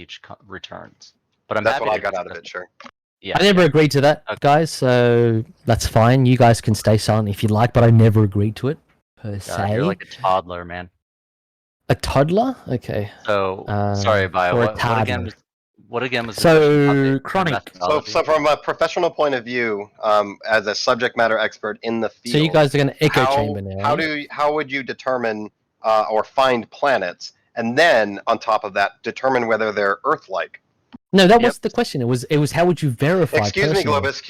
each returns. But that's what I got out of it. Sure. Yeah, I never agreed to that, guys. So that's fine. You guys can stay silent if you like, but I never agreed to it per se. You're like a toddler, man. A toddler? Okay. So sorry, Bio. What again was so chronic? So from a professional point of view, as a subject matter expert in the field, so you guys are going to echo chamber now. How would you determine or find planets, and then on top of that, determine whether they're Earth-like? No, that was the question. It was how would you verify? Excuse me, Globus.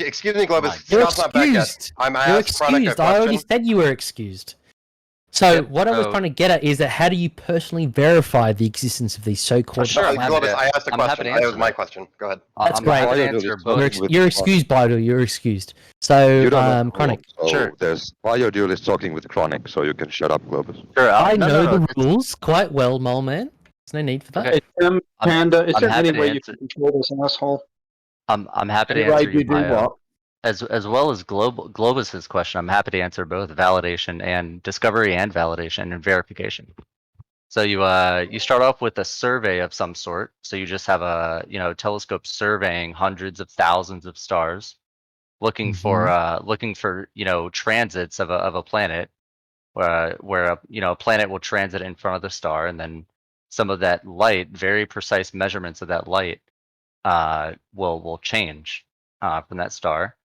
You're Scott's not back yet. You're excused. I already said you were excused. So what I was trying to get at is that how do you personally verify the existence of these so-called... Sure, Globus, I asked a question. That was my question. Go ahead. That's great. You're excused, Baidu. You're excused. So, Chronic. So sure. Biodual is talking with Chronic, so you can shut up, Globus. Sure, I know the rules quite well, Mole Man. There's no need for that. Okay. Panda, is there any way you can control this asshole? I'm happy to answer you, as well as Globus's question. I'm happy to answer both validation and discovery and validation and verification. So you start off with a survey of some sort. So you just have a telescope surveying hundreds of thousands of stars, looking for transits of a planet, where a planet will transit in front of the star, and then some of that light, very precise measurements of that light, will change from that star,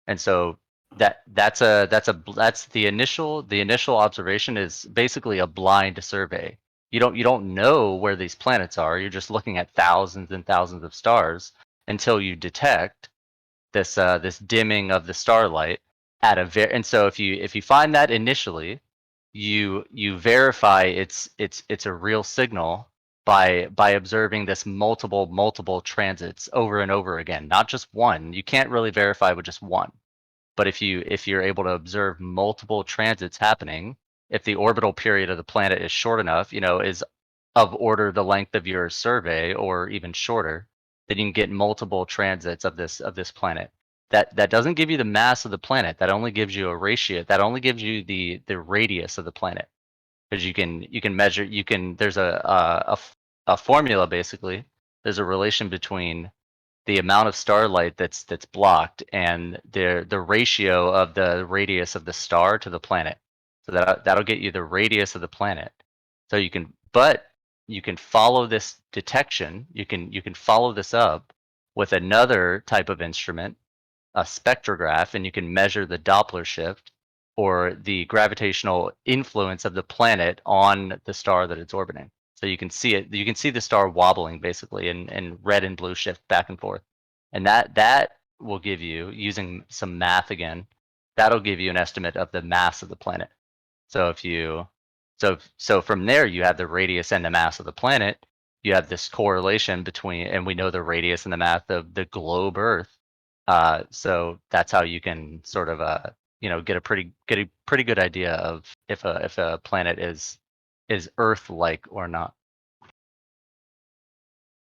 and so that's the initial observation is basically a blind survey. You don't know where these planets are. You're just looking at thousands and thousands of stars until you detect this dimming of the starlight and so if you find that initially, you verify it's a real signal by observing this multiple transits over and over again, not just one. You can't really verify with just one, but if you're able to observe multiple transits happening, if the orbital period of the planet is short enough, is of order the length of your survey or even shorter, then you can get multiple transits of this planet. That doesn't give you the mass of the planet. That only gives you a ratio. That only gives you the radius of the planet, because you can measure. There's a formula basically. There's a relation between the amount of starlight that's blocked and the ratio of the radius of the star to the planet. So that'll get you the radius of the planet. So you can follow this detection. You can follow this up with another type of instrument, a spectrograph, and you can measure the Doppler shift or the gravitational influence of the planet on the star that it's orbiting. So you can see it. You can see the star wobbling basically, and red and blue shift back and forth, and that will give you, using some math again, that'll give you an estimate of the mass of the planet. So so from there you have the radius and the mass of the planet. You have this correlation between, and we know the radius and the mass of the globe Earth. So that's how you can sort of get a pretty good idea of if a planet is Earth-like or not.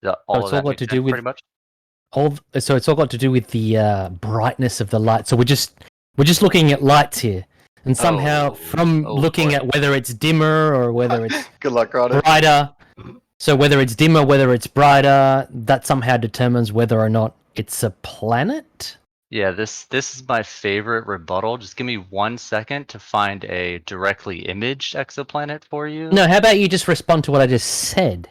So it's all got to do with pretty much. So it's all got to do with the brightness of the light. So we're just looking at lights here, and somehow looking at whether it's dimmer or whether it's good luck, Roddy. Brighter. So whether it's dimmer, whether it's brighter, that somehow determines whether or not it's a planet? Yeah, this is my favorite rebuttal. Just give me 1 second to find a directly imaged exoplanet for you. No, how about you just respond to what I just said?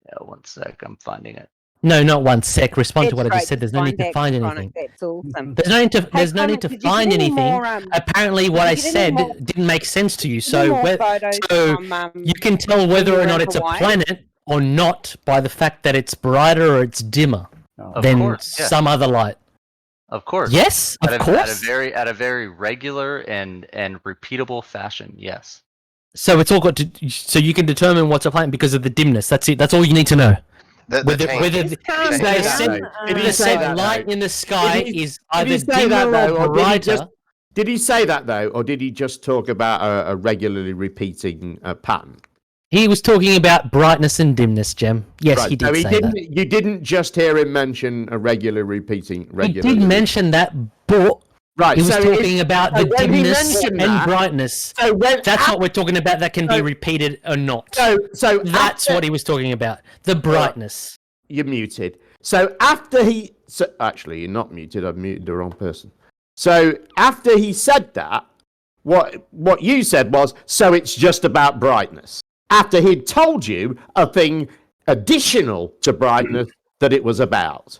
Yeah, 1 sec, I'm finding it. No, not 1 sec. Respond to what I just said. There's no need to find anything. That's awesome. There's no need to find anything. Apparently, what I said didn't make sense to you. So you can tell whether or not it's a planet or not by the fact that it's brighter or it's dimmer than some other light. Of course. Yes, of course. At a very regular and repeatable fashion. Yes. So it's all got to. So you can determine what's a planet because of the dimness. That's it. That's all you need to know. Whether the light in the sky is either dimmer or brighter. Did he say that though, or did he just talk about a regularly repeating pattern? He was talking about brightness and dimness, Jem. Yes, right. He did say that. You didn't just hear him mention a regular repeating. He did mention that, but he was talking about the dimness and brightness. So that's what we're talking about. That can be repeated or not. So that's what he was talking about. The brightness. you're muted. So after he... So, actually, you're not muted. I've muted the wrong person. So after he said that, what you said was, so it's just about brightness. After he'd told you a thing additional to brightness that it was about.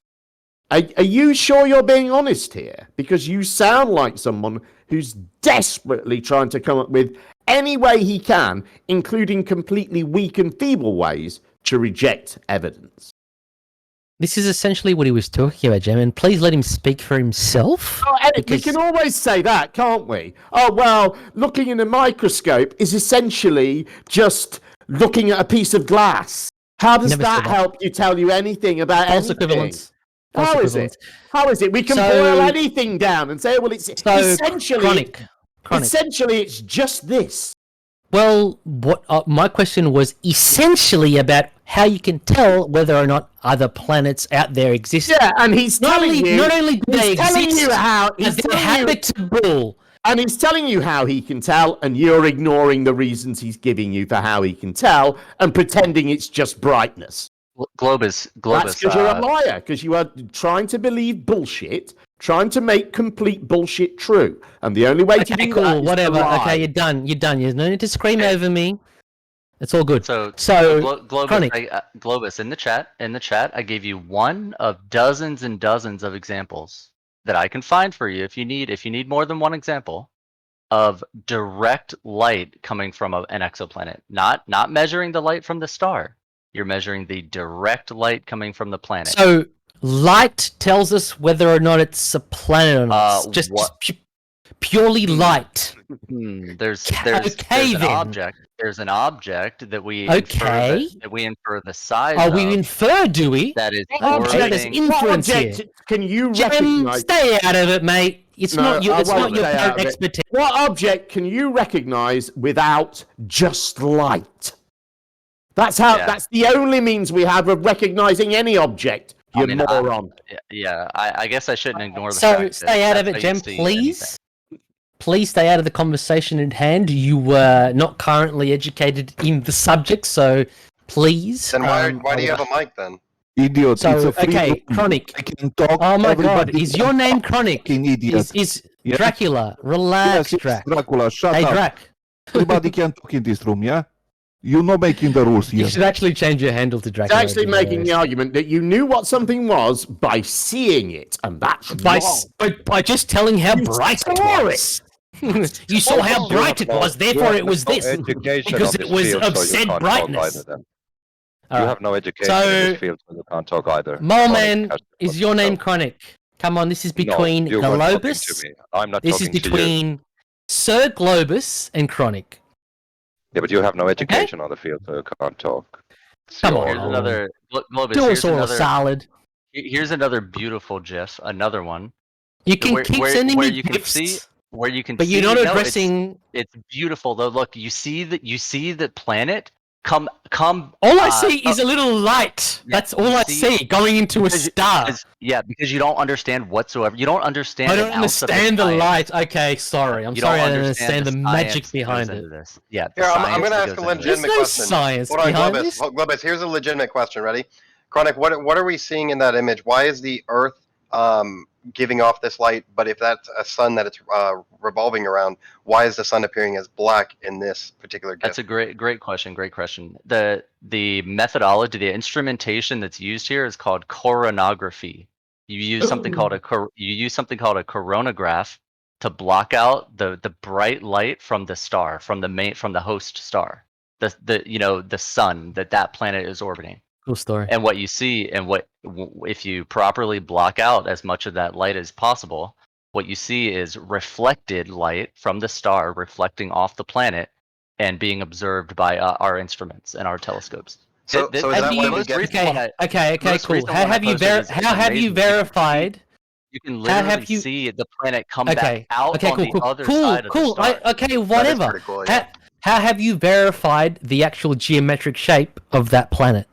Are you sure you're being honest here? Because you sound like someone who's desperately trying to come up with any way he can, including completely weak and feeble ways, to reject evidence. This is essentially what he was talking about, Jem, and please let him speak for himself. Oh, Eric, we can always say that, can't we? Oh, well, looking in a microscope is essentially just looking at a piece of glass. How does that help you tell you anything about false anything? equivalence? How is it? How is it? We can boil anything down and say, well, it's essentially chronic. Essentially, it's just this. Well, what my question was essentially about how you can tell whether or not other planets out there exist. Yeah, and he's telling you. Not only do they exist, they're habitable. And he's telling you how he can tell, and you're ignoring the reasons he's giving you for how he can tell, and pretending it's just brightness. Globus. That's because you're a liar, because you are trying to believe bullshit, trying to make complete bullshit true. And the only way to do that is whatever. to lie. Okay, you're done. You're done. You no need to scream over me. It's all good. So Globus, Globus, in the chat, I gave you one of dozens and dozens of examples that I can find for you if you need more than one example of direct light coming from an exoplanet. Not measuring the light from the star. You're measuring the direct light coming from the planet. So light tells us whether or not it's a planet or not. Just purely light. There's an object. There's an object that we infer the size. Oh, we infer, do we? That is there's inference here. Can you recognize? Stay out of it, mate. It's not your expertise. What object can you recognize without just light? That's the only means we have of recognizing any object. You moron. I guess I shouldn't ignore the So fact stay out of it, Jem, please. Please stay out of the conversation at hand. You were not currently educated in the subject, so please. Then why do you have a mic then? Idiot. So, Chronic. I can talk. Oh my god, is your name Chronic? Idiot. Is Dracula. Relax, Drac. Dracula, shut hey, up. Drac. Everybody can talk in this room, yeah? You're not making the rules here. You should actually change your handle to Dracula. It's actually making the argument that you knew what something was by seeing it, and that's by just telling how bright it was. You saw how bright it was, therefore it was this. Because it was of said brightness. You have no education in this field, so you can't talk either. Moleman, is your name Chronic? Come on, this is between Globus. I'm not this is talking between to you. Sir Globus and Chronic. Yeah, but you have no education on the field, so you can't talk. Come on. Here's another Globus. Do us all a solid. Here's another beautiful GIF. Another one. You can keep sending me you GIFs. can see where you can. But see, you're not addressing. It's beautiful though. Look, you see that planet come. All I see is a little light. That's all I see going into a star. Because you don't understand whatsoever. You don't understand. I don't understand the light. Okay, sorry. I'm sorry. I don't understand the magic behind it. Yeah. Here, I'm going to ask a legitimate question. Science Hold on, behind Globus. Here's a legitimate question. Ready? Chronic. What are we seeing in that image? Why is the Earth giving off this light? But if that's a sun that it's revolving around, why is the sun appearing as black in this particular GIF? That's a great question. Great question. The methodology, the instrumentation that's used here is called coronography. You use something called a coronagraph to block out the bright light from the star, from the host star, the sun that planet is orbiting. Cool story. And what you see, if you properly block out as much of that light as possible, what you see is reflected light from the star reflecting off the planet and being observed by our instruments and our telescopes. So is that why we get? Okay, cool. How have you verified? You can literally see the planet come back out on the other side of the star. Okay, whatever. Cool, yeah. How have you verified the actual geometric shape of that planet?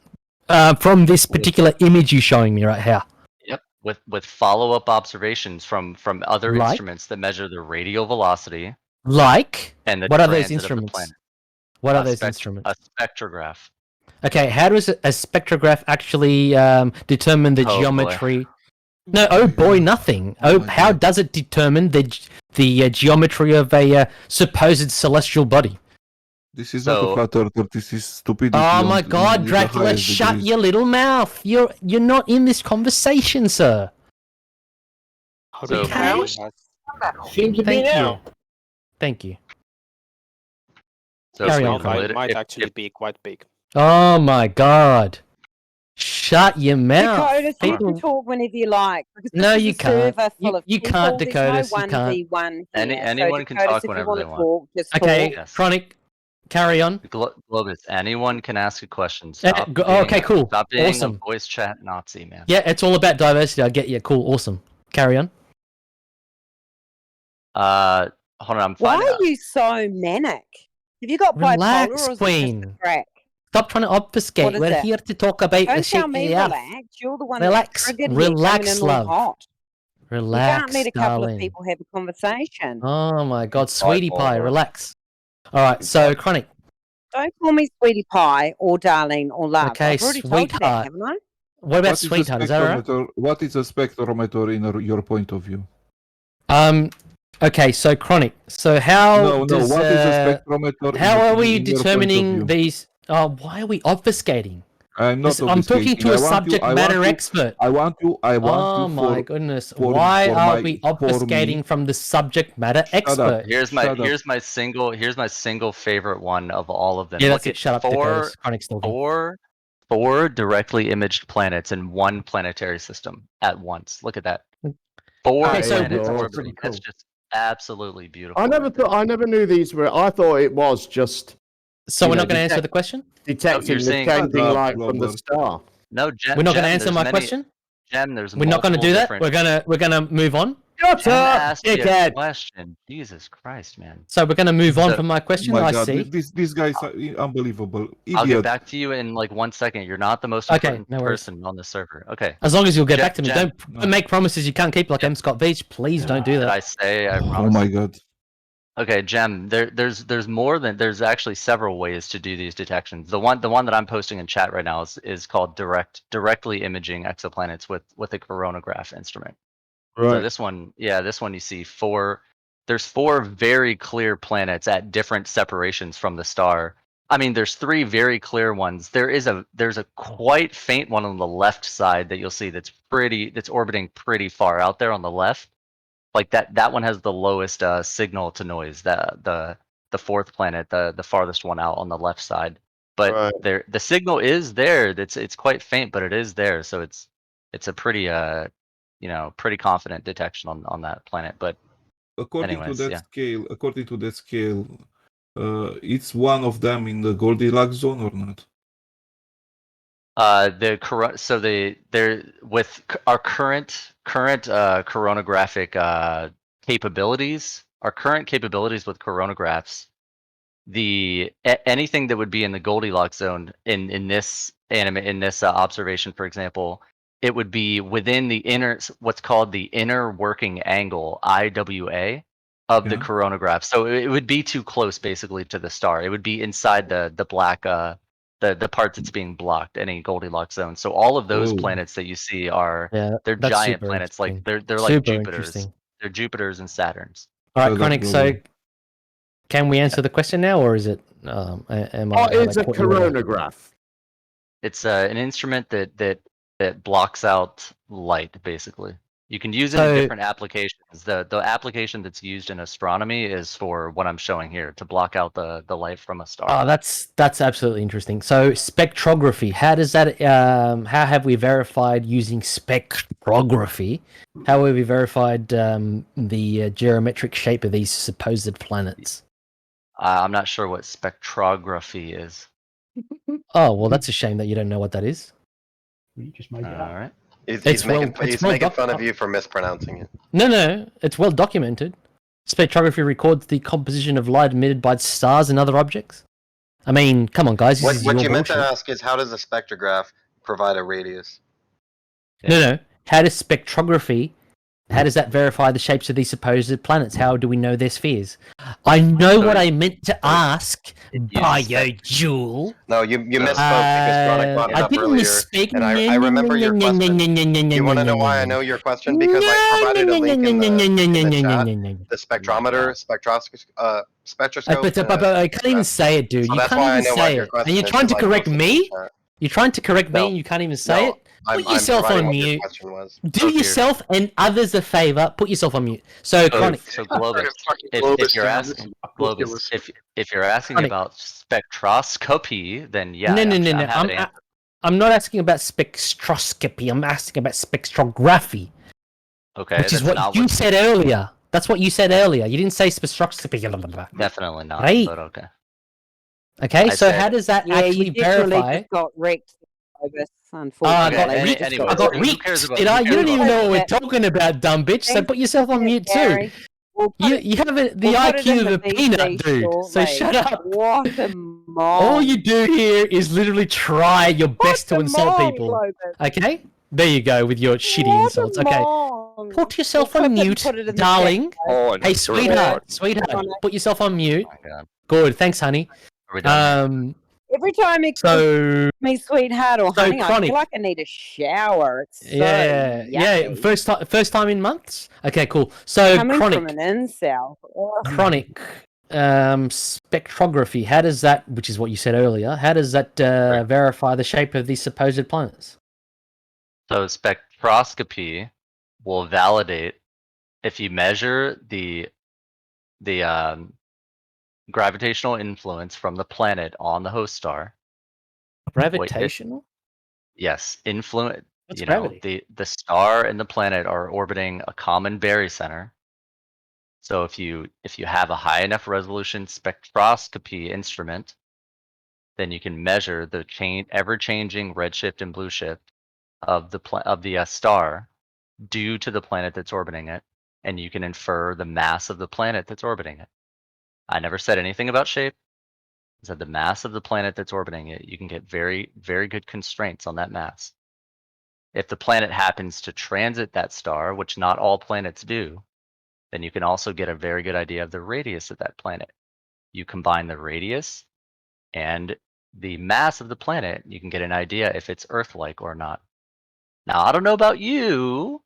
From this particular image you're showing me right here. Yep, with follow-up observations from other instruments that measure the radial velocity. Like? And what are those instruments? What are those instruments? A spectrograph. Okay, how does a spectrograph actually determine the Oh, boy. geometry? No, oh boy, nothing. How does it determine the geometry of a supposed celestial body? This is not a flat earther. This is stupidity. Oh my God, Dracula! Shut your little mouth. You're not in this conversation, sir. So, Seems to be now. Thank you. So Carry if on, we Might if- actually if- be quite big. Oh my God! Shut your mouth. Dakotas, you People- can talk whenever you like. Because No, this is you a can't. server full of You people. can't, There's Dakotas, no you can't. 1v1 here. Anyone can Dakotas, talk if you whenever want they to want. talk, just Okay, talk. Chronic, carry on. Globus, anyone can ask a question. Stop Okay, cool. Stop being Awesome. a voice chat Nazi, man. Yeah, it's all about diversity. I get you. Cool, awesome. Carry on. Hold on, I'm Why finding are out. you so manic? Have you got Relax, bipolar or is it just Queen. a crack? Stop trying to obfuscate. What is We're it? here to talk about Don't the tell shit. me Yeah. relax. You're the one Relax. that's triggered Relax, here, coming in all love. hot. Relax, You can't let a couple darling. of people have a conversation. Oh my God, sweetie pie, Bipolar. relax. All right, so Chronic. Don't call me sweetie pie or darling or love. Okay, I've already told you that, sweetheart. haven't I? What about sweetheart? Is that all right? What is a spectrometer in your point of view? Okay, so Chronic. So how No, does what is a spectrometer? how are we in your point of determining view? these? Why are we obfuscating? I'm not. I'm talking obfuscating. to I a want subject you- I matter want you- expert. I want you. Oh you my for, goodness! for- Why for are my- we for obfuscating me. from the subject matter up. expert? Here's Shut up. my single favorite one of all of them. Yeah, Look that's it. at Shut up, Dakotas. Chronic's talking. four directly imaged planets in one planetary system at once. Look at that. Four Okay, so- planets That's orbiting. pretty cool. That's just absolutely beautiful. I never knew these were. I thought it was just So you we're know, not going to answer detect- the question. detecting you're the saying- changing Shut up, light from the Robert. star. No, Jem, We're not going to Jem, answer there's my many- question. Jem, there's We're not going to multiple do that. different- We're gonna move on. Shut Jem up, asked me a dickhead! question. Jesus Christ, man. So we're going to move on So- from my question. My I God, see. these guys are unbelievable. I'll get Idiot. back to you in like 1 second. You're not the most Okay, important no worries. person on the server. Okay. As long as you'll get Jem- back to me. Jem- Don't make promises you can't keep like M. Scott Beach. Please don't do Did that. I say I Oh promise? my God. Okay, Jem, there's actually several ways to do these detections. The one that I'm posting in chat right now is called directly imaging exoplanets with a coronagraph instrument. So this one you see there's four very clear planets at different separations from the star. I mean, there's three very clear ones. There's a quite faint one on the left side that you'll see that's orbiting pretty far out there on the left. Like that one has the lowest signal to noise. The fourth planet, the farthest one out on the left side. But Right. the signal is there. It's quite faint, but it is there. So it's a pretty pretty confident detection on that planet. But According anyways, to that yeah. scale, it's one of them in the Goldilocks zone or not? They're with our current coronographic capabilities, our current capabilities with coronagraphs, anything that would be in the Goldilocks zone in this observation, for example, it would be within the what's called the inner working angle (IWA) of the Yeah. coronagraph. So it would be too close, basically, to the star. It would be inside the black the parts that's being blocked, any Goldilocks zone. So all of those Whoa. planets that you see are Yeah, they're that's giant super planets, like interesting. they're like Super Jupiters. interesting. They're Jupiters and Saturns. All right, So Chronic. that's So, really- can we answer the question now, or is it? Am I? What have is I a caught you out? coronagraph? It's an instrument that blocks out light, basically. You can use it So- in different applications. The application that's used in astronomy is for what I'm showing here, to block out the light from a star. Oh, that's absolutely interesting. So spectrography. How does that? How have we verified using spectrography? How have we verified the geometric shape of these supposed planets? I'm not sure what spectrography is. Oh well, that's a shame that you don't know what that is. You just made All it up. right. He's making fun of you for mispronouncing it. No, it's well documented. Spectrography records the composition of light emitted by stars and other objects. I mean, come on, guys. This What is your you meant to bullshit. ask is, how does a spectrograph provide a radius? No. How does spectrography How does that verify the shapes of these supposed planets? How do we know their spheres? I know what I meant to ask, BioJule. No, you misspoke because Chronic brought it I up didn't earlier. misspeak. And I remember your question. You want to know why I know your question? Because I provided a link in the chat. The spectrometer, spectroscope. But I can't even say it, dude. So you that's can't why I even know what say your it. question And you're is, trying to because I correct posted it in me? the chat. You're trying to correct me No, and you can't even say no, it? I'm Put yourself providing on what your mute. question was. Do yourself and others a favor. Put yourself on mute. So, Chronic. So Globus, if you're asking Globus, if you're asking Chronic. about spectroscopy, then yeah, No. I'm happy to answer. I'm not asking about spectroscopy. I'm asking about spectrography. Okay, Which is that's what not you said earlier. That's what you said earlier. You didn't say spectroscopy. Definitely not. Right. But okay. Okay, I so said- how does that Yeah, actually you literally verify? just got wrecked, Globus, I unfortunately. got Okay, reeked. anyways, I got who cares reeked. about- Did who I? You cares don't even about- know what we're talking about, dumb bitch. So put yourself on mute too. Gary, we'll put You have the we'll put it IQ in of a the peanut, VC dude. So shortly. shut up. What a mong. All you do here is literally try your best to What a insult mong, people. Globus. Okay? There you go with your shitty What a insults. Okay. mong. Put yourself We'll on clip it and mute, put it in the darling. chat. Oh, Hey, sweetheart. Chronic. Put yourself on mute. Oh my God. Good. Thanks, honey. Are we done? Every time he calls So me sweetheart or so honey, I Chronic. feel like I need a shower. It's so yeah. yucky. First time in months. Okay, cool. So Coming Chronic. from an incel. Ugh. Chronic spectrography. How does that, which is what you said earlier, how does that verify the shape of these supposed planets? So spectroscopy will validate if you measure the gravitational influence from the planet on the host star. Gravitational? Yes, influence. What's You know, gravity? the star and the planet are orbiting a common barycenter. So if you have a high enough resolution spectroscopy instrument, then you can measure the ever-changing redshift and blueshift of the star due to the planet that's orbiting it, and you can infer the mass of the planet that's orbiting it. I never said anything about shape. I said the mass of the planet that's orbiting it. You can get very, very good constraints on that mass. If the planet happens to transit that star, which not all planets do, then you can also get a very good idea of the radius of that planet. You combine the radius and the mass of the planet, you can get an idea if it's Earth-like or not. Now, I don't know about you,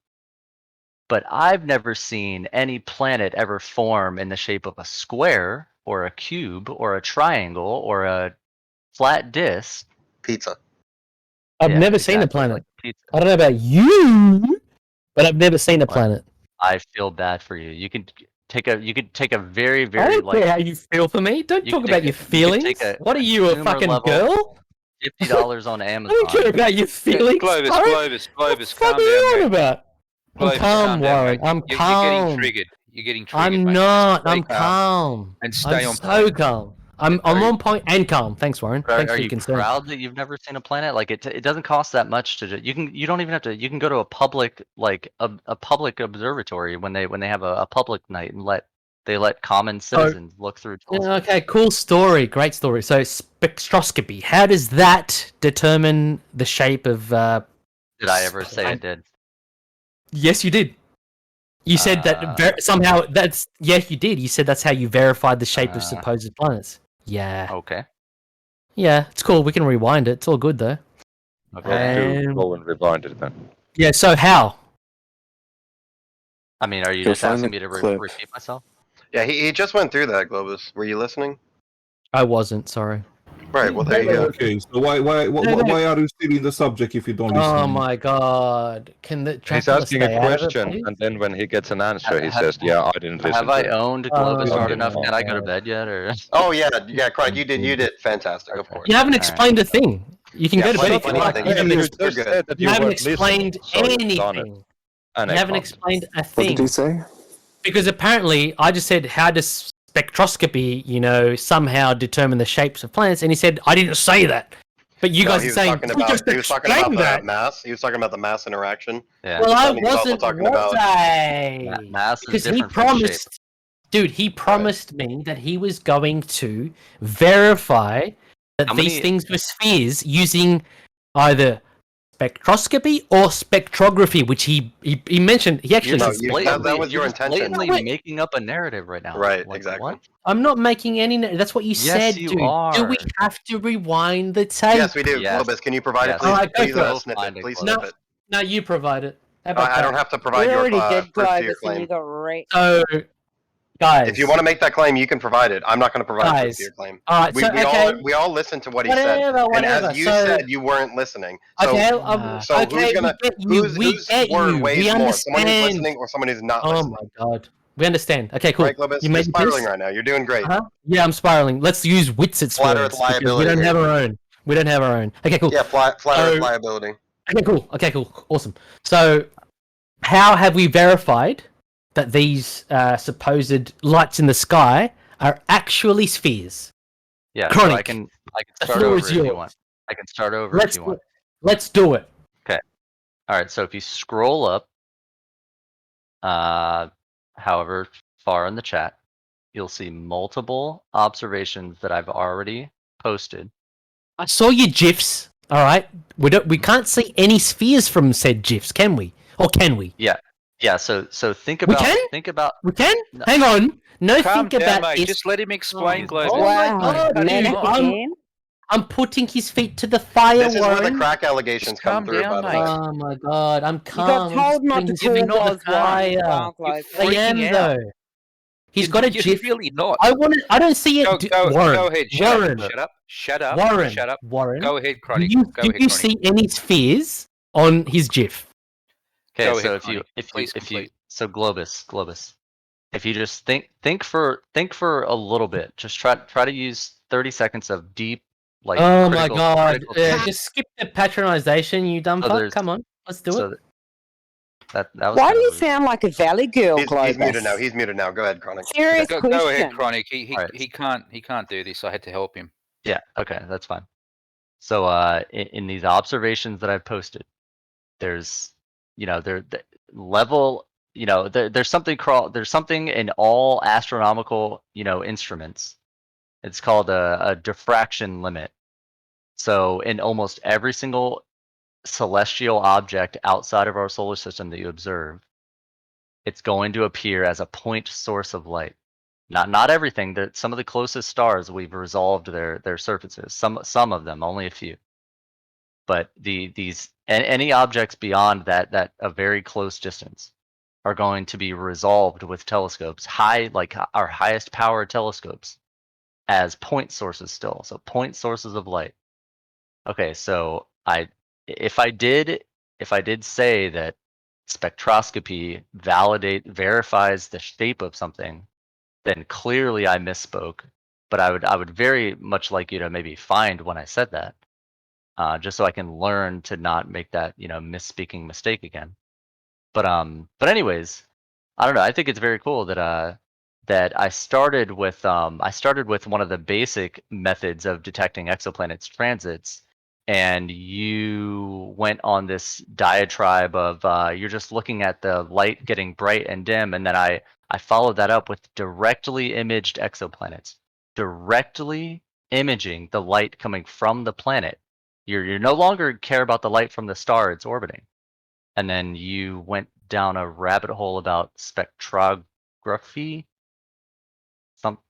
but I've never seen any planet ever form in the shape of a square or a cube or a triangle or a flat disc. Pizza. I've Yeah, never seen a exactly, planet. like pizza. I don't know about you, but I've never seen a planet. I feel bad for you. You could take a very, I very don't care how you feel for me. Don't you talk could about take your a- you could feelings. take a What are you, a consumer fucking level girl? $50 on I Amazon. don't care about your feelings. Globus, bro. Globus, What the Globus, fuck calm are you down, on mate. about? I'm Globus, calm, calm down, Warren. mate. I'm You're calm. getting triggered. You're getting triggered, I'm mate. not. Stay I'm calm. and stay I'm on so point. calm. I'm on point and calm. Thanks, Warren. Thanks Are for you your concern. proud that you've never seen a planet? Like it doesn't cost that much to you don't even have to. You can go to a public a public observatory when they have a public night and let common citizens look through telescopes. Okay, cool story. Great story. So spectroscopy. How does that determine the shape of? Did I ever say it did? Yes, you did. You said that somehow that's yes, you did. You said that's how you verified the shape of supposed planets. Yeah. Okay. Yeah, it's cool. We can rewind it. It's all good though. Okay. Go and rewind it then. Yeah. So how? I mean, are you Go just find asking the me to clip. repeat myself? Yeah, he just went through that, Globus. Were you listening? I wasn't. Sorry. Right. Well, there you go. Okay, so why are you still in the subject if you don't listen? Oh my god! Can the He's Dracula asking stay a out of it, question, please? and then when he gets an answer, he Have- says, "Yeah, I didn't listen." Have I to it." owned Globus hard okay. enough? Can I go to bed yet? Or Oh yeah, Craig, you did fantastic, of course. You haven't explained a thing. You can Yeah, go to bed plenty- if you plenty like. of You things. haven't, You ex- just You're good. said that you haven't weren't listening, explained so you've done it. anything. And You I haven't can't. explained a What did thing. he say? Because apparently, I just said, how does spectroscopy, somehow determine the shapes of planets? And he said, I didn't say that. But you guys he are was saying, talking "You about just he was talking about explained the that." mass. He was talking about the mass interaction. yeah, Well, I And he was also wasn't, talking was about- I? mass is Because he different from shape. promised, dude, he promised me that he was going to verify that How these many- things were spheres using either spectroscopy or spectrography, which he mentioned. He actually No, said that was your you're intention. blatantly making up a narrative right now. Right, Like, exactly. what? I'm not making any. That's what you said, you dude. Do we are. have to rewind the tape? Yes, we do. Yes. Globus, can you provide Yes. it, please? Alright, go Please for it. snip Find it. it, Please Globus. snip it. No, you provide it. How about I that? don't have to We provide your already did, proof to your Globus, and claim. you got wrecked. So, guys, If you want to make that claim, you can provide it. I'm not going to provide proof Guys, to your claim. all right. So, We all listened to what he said, whatever. and as you So, said, you weren't listening. So, okay, so okay, who's gonna whose word weighs we more? understand. Someone who's listening or someone who's not Oh listening? my god, we understand. Okay, cool. Right, Globus? You You're made spiraling this? right now. You're doing great. Yeah, I'm spiraling. Let's use Witsit's Flat Earth words because we liability don't here. have our own. We don't have our own. Okay, cool. Yeah, flat So- Earth liability. Okay, cool. Awesome. So, how have we verified that these supposed lights in the sky are actually spheres? Yeah, Chronic. so I can The start floor over is if you yours. want. I can start over if you want. Let's do it. All right, so if you scroll up, however far in the chat, you'll see multiple observations that I've already posted. I saw your gifs. All right. We can't see any spheres from said gifs, can we? Or can we? Yeah. So think We about can? think about We can? No. Hang on. No, Calm think down, about mate. this. Just let him explain, Globus. Oh my Wow, god, dude. manic again. I'm putting his feet to the fire, This is where the Warren. crack allegations Just come calm through, down, by the way. mate. Oh my god, I'm You calm. got I'm told not to just putting him call to the Oz Warren. fire. Wow, You're Globus. I am freaking out. though. He's got a You're gif. really not. I don't see it. Warren. Go ahead. Warren. Shut up. Warren. Shut up. Warren. Go ahead, Do Chronic. you, Go do ahead, you Chronic. see any spheres on his gif? Okay, Go so ahead, Chronic. Please complete. so Globus, if you just think for a little bit, just try to use 30 seconds of deep, like, Oh my critical- god. critical thinking. Just skip the patronization, you dumb So fuck. there's- Come on. Let's do So it. that was Why kinda do you rude. sound like a valley girl, He's Globus? muted now. He's muted now. Go ahead, Chronic. Serious Go question. ahead, Chronic. He Alright. can't do this. I had to help him. Yeah, okay, that's fine. So in these observations that I've posted, there's the level, there's something in all astronomical, instruments. It's called a diffraction limit. So in almost every single celestial object outside of our solar system that you observe, it's going to appear as a point source of light. Not everything. Some of the closest stars, we've resolved their surfaces. Some of them, only a few. But any objects beyond that a very close distance are going to be resolved with telescopes, like our highest power telescopes, as point sources still. So point sources of light. Okay, so if I did say that spectroscopy verifies the shape of something, then clearly I misspoke. But I would very much like you to maybe find when I said that, just so I can learn to not make that misspeaking mistake again. But anyways, I don't know. I think it's very cool that I started with one of the basic methods of detecting exoplanets transits, and you went on this diatribe of you're just looking at the light getting bright and dim, and then I followed that up with directly imaged exoplanets, directly imaging the light coming from the planet. You're no longer care about the light from the star it's orbiting. And then you went down a rabbit hole about spectrography,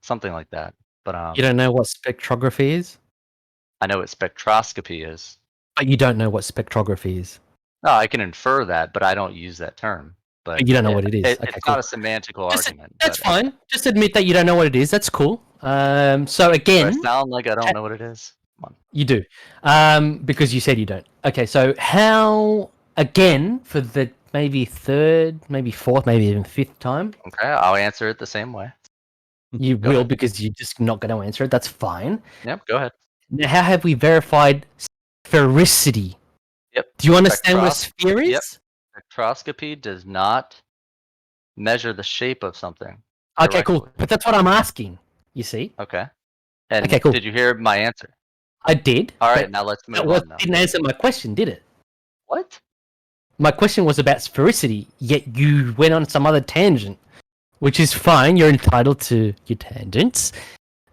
something like that. But You don't know what spectrography is? I know what spectroscopy is. But you don't know what spectrography is. No, I can infer that, but I don't use that term. But You don't know what it is. Okay, it's cool. not a semantical argument. That's but fine. Just admit that you don't know what it is. That's cool. So Do I again, sound like I don't know what it is? Come on. you do, because you said you don't. Okay, so how again for the maybe third, maybe fourth, maybe even fifth time? Okay, I'll answer it the same way. You Go will ahead. because you're just not going to answer it. That's fine. Yep, go ahead. Now, how have we verified sphericity? Yep. Do you understand what a sphere is? Yep. Spectroscopy does not measure the shape of something. Okay, cool. directly. But that's what I'm asking. You see, Okay. And Okay, cool. did you hear my answer? I did. All right, but now let's move that on. Now. didn't answer my question, did it? What? My question was about sphericity, yet you went on some other tangent, which is fine. You're entitled to your tangents.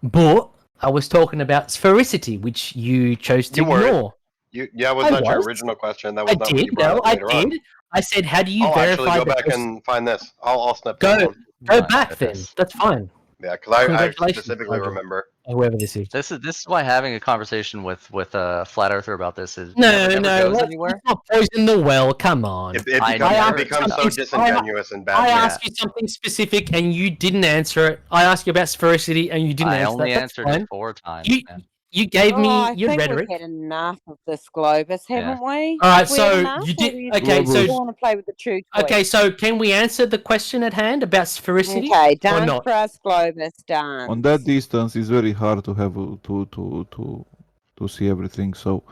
But I was talking about sphericity, which you chose to You weren't. ignore. That was not your original question. That was not what you brought up later on. I said, how do you I'll verify actually go that back this- and find this. I'll snip Go- this one. Go My back then. goodness. That's fine. Yeah, because I Congratulations, specifically Nigel. remember. Whoever this is. This is why having a conversation with a flat earther about this is No, never goes let's anywhere. not poison the well. Come on. It I becomes know. so disingenuous and bad. I Yeah. asked you something specific and you didn't answer it. I asked you about sphericity and you didn't I answer only that. That's answered fine. it 4 times. You Man. you gave me I your think rhetoric. we've had enough of this, Globus, haven't we? All right, Have we had so enough, you or did- do you okay, still so- want to play with the true toy? Okay, so can we answer the question at hand about sphericity? Okay, or dance not? for us, Globus, dance. On that distance, it's very hard to have to see everything. So,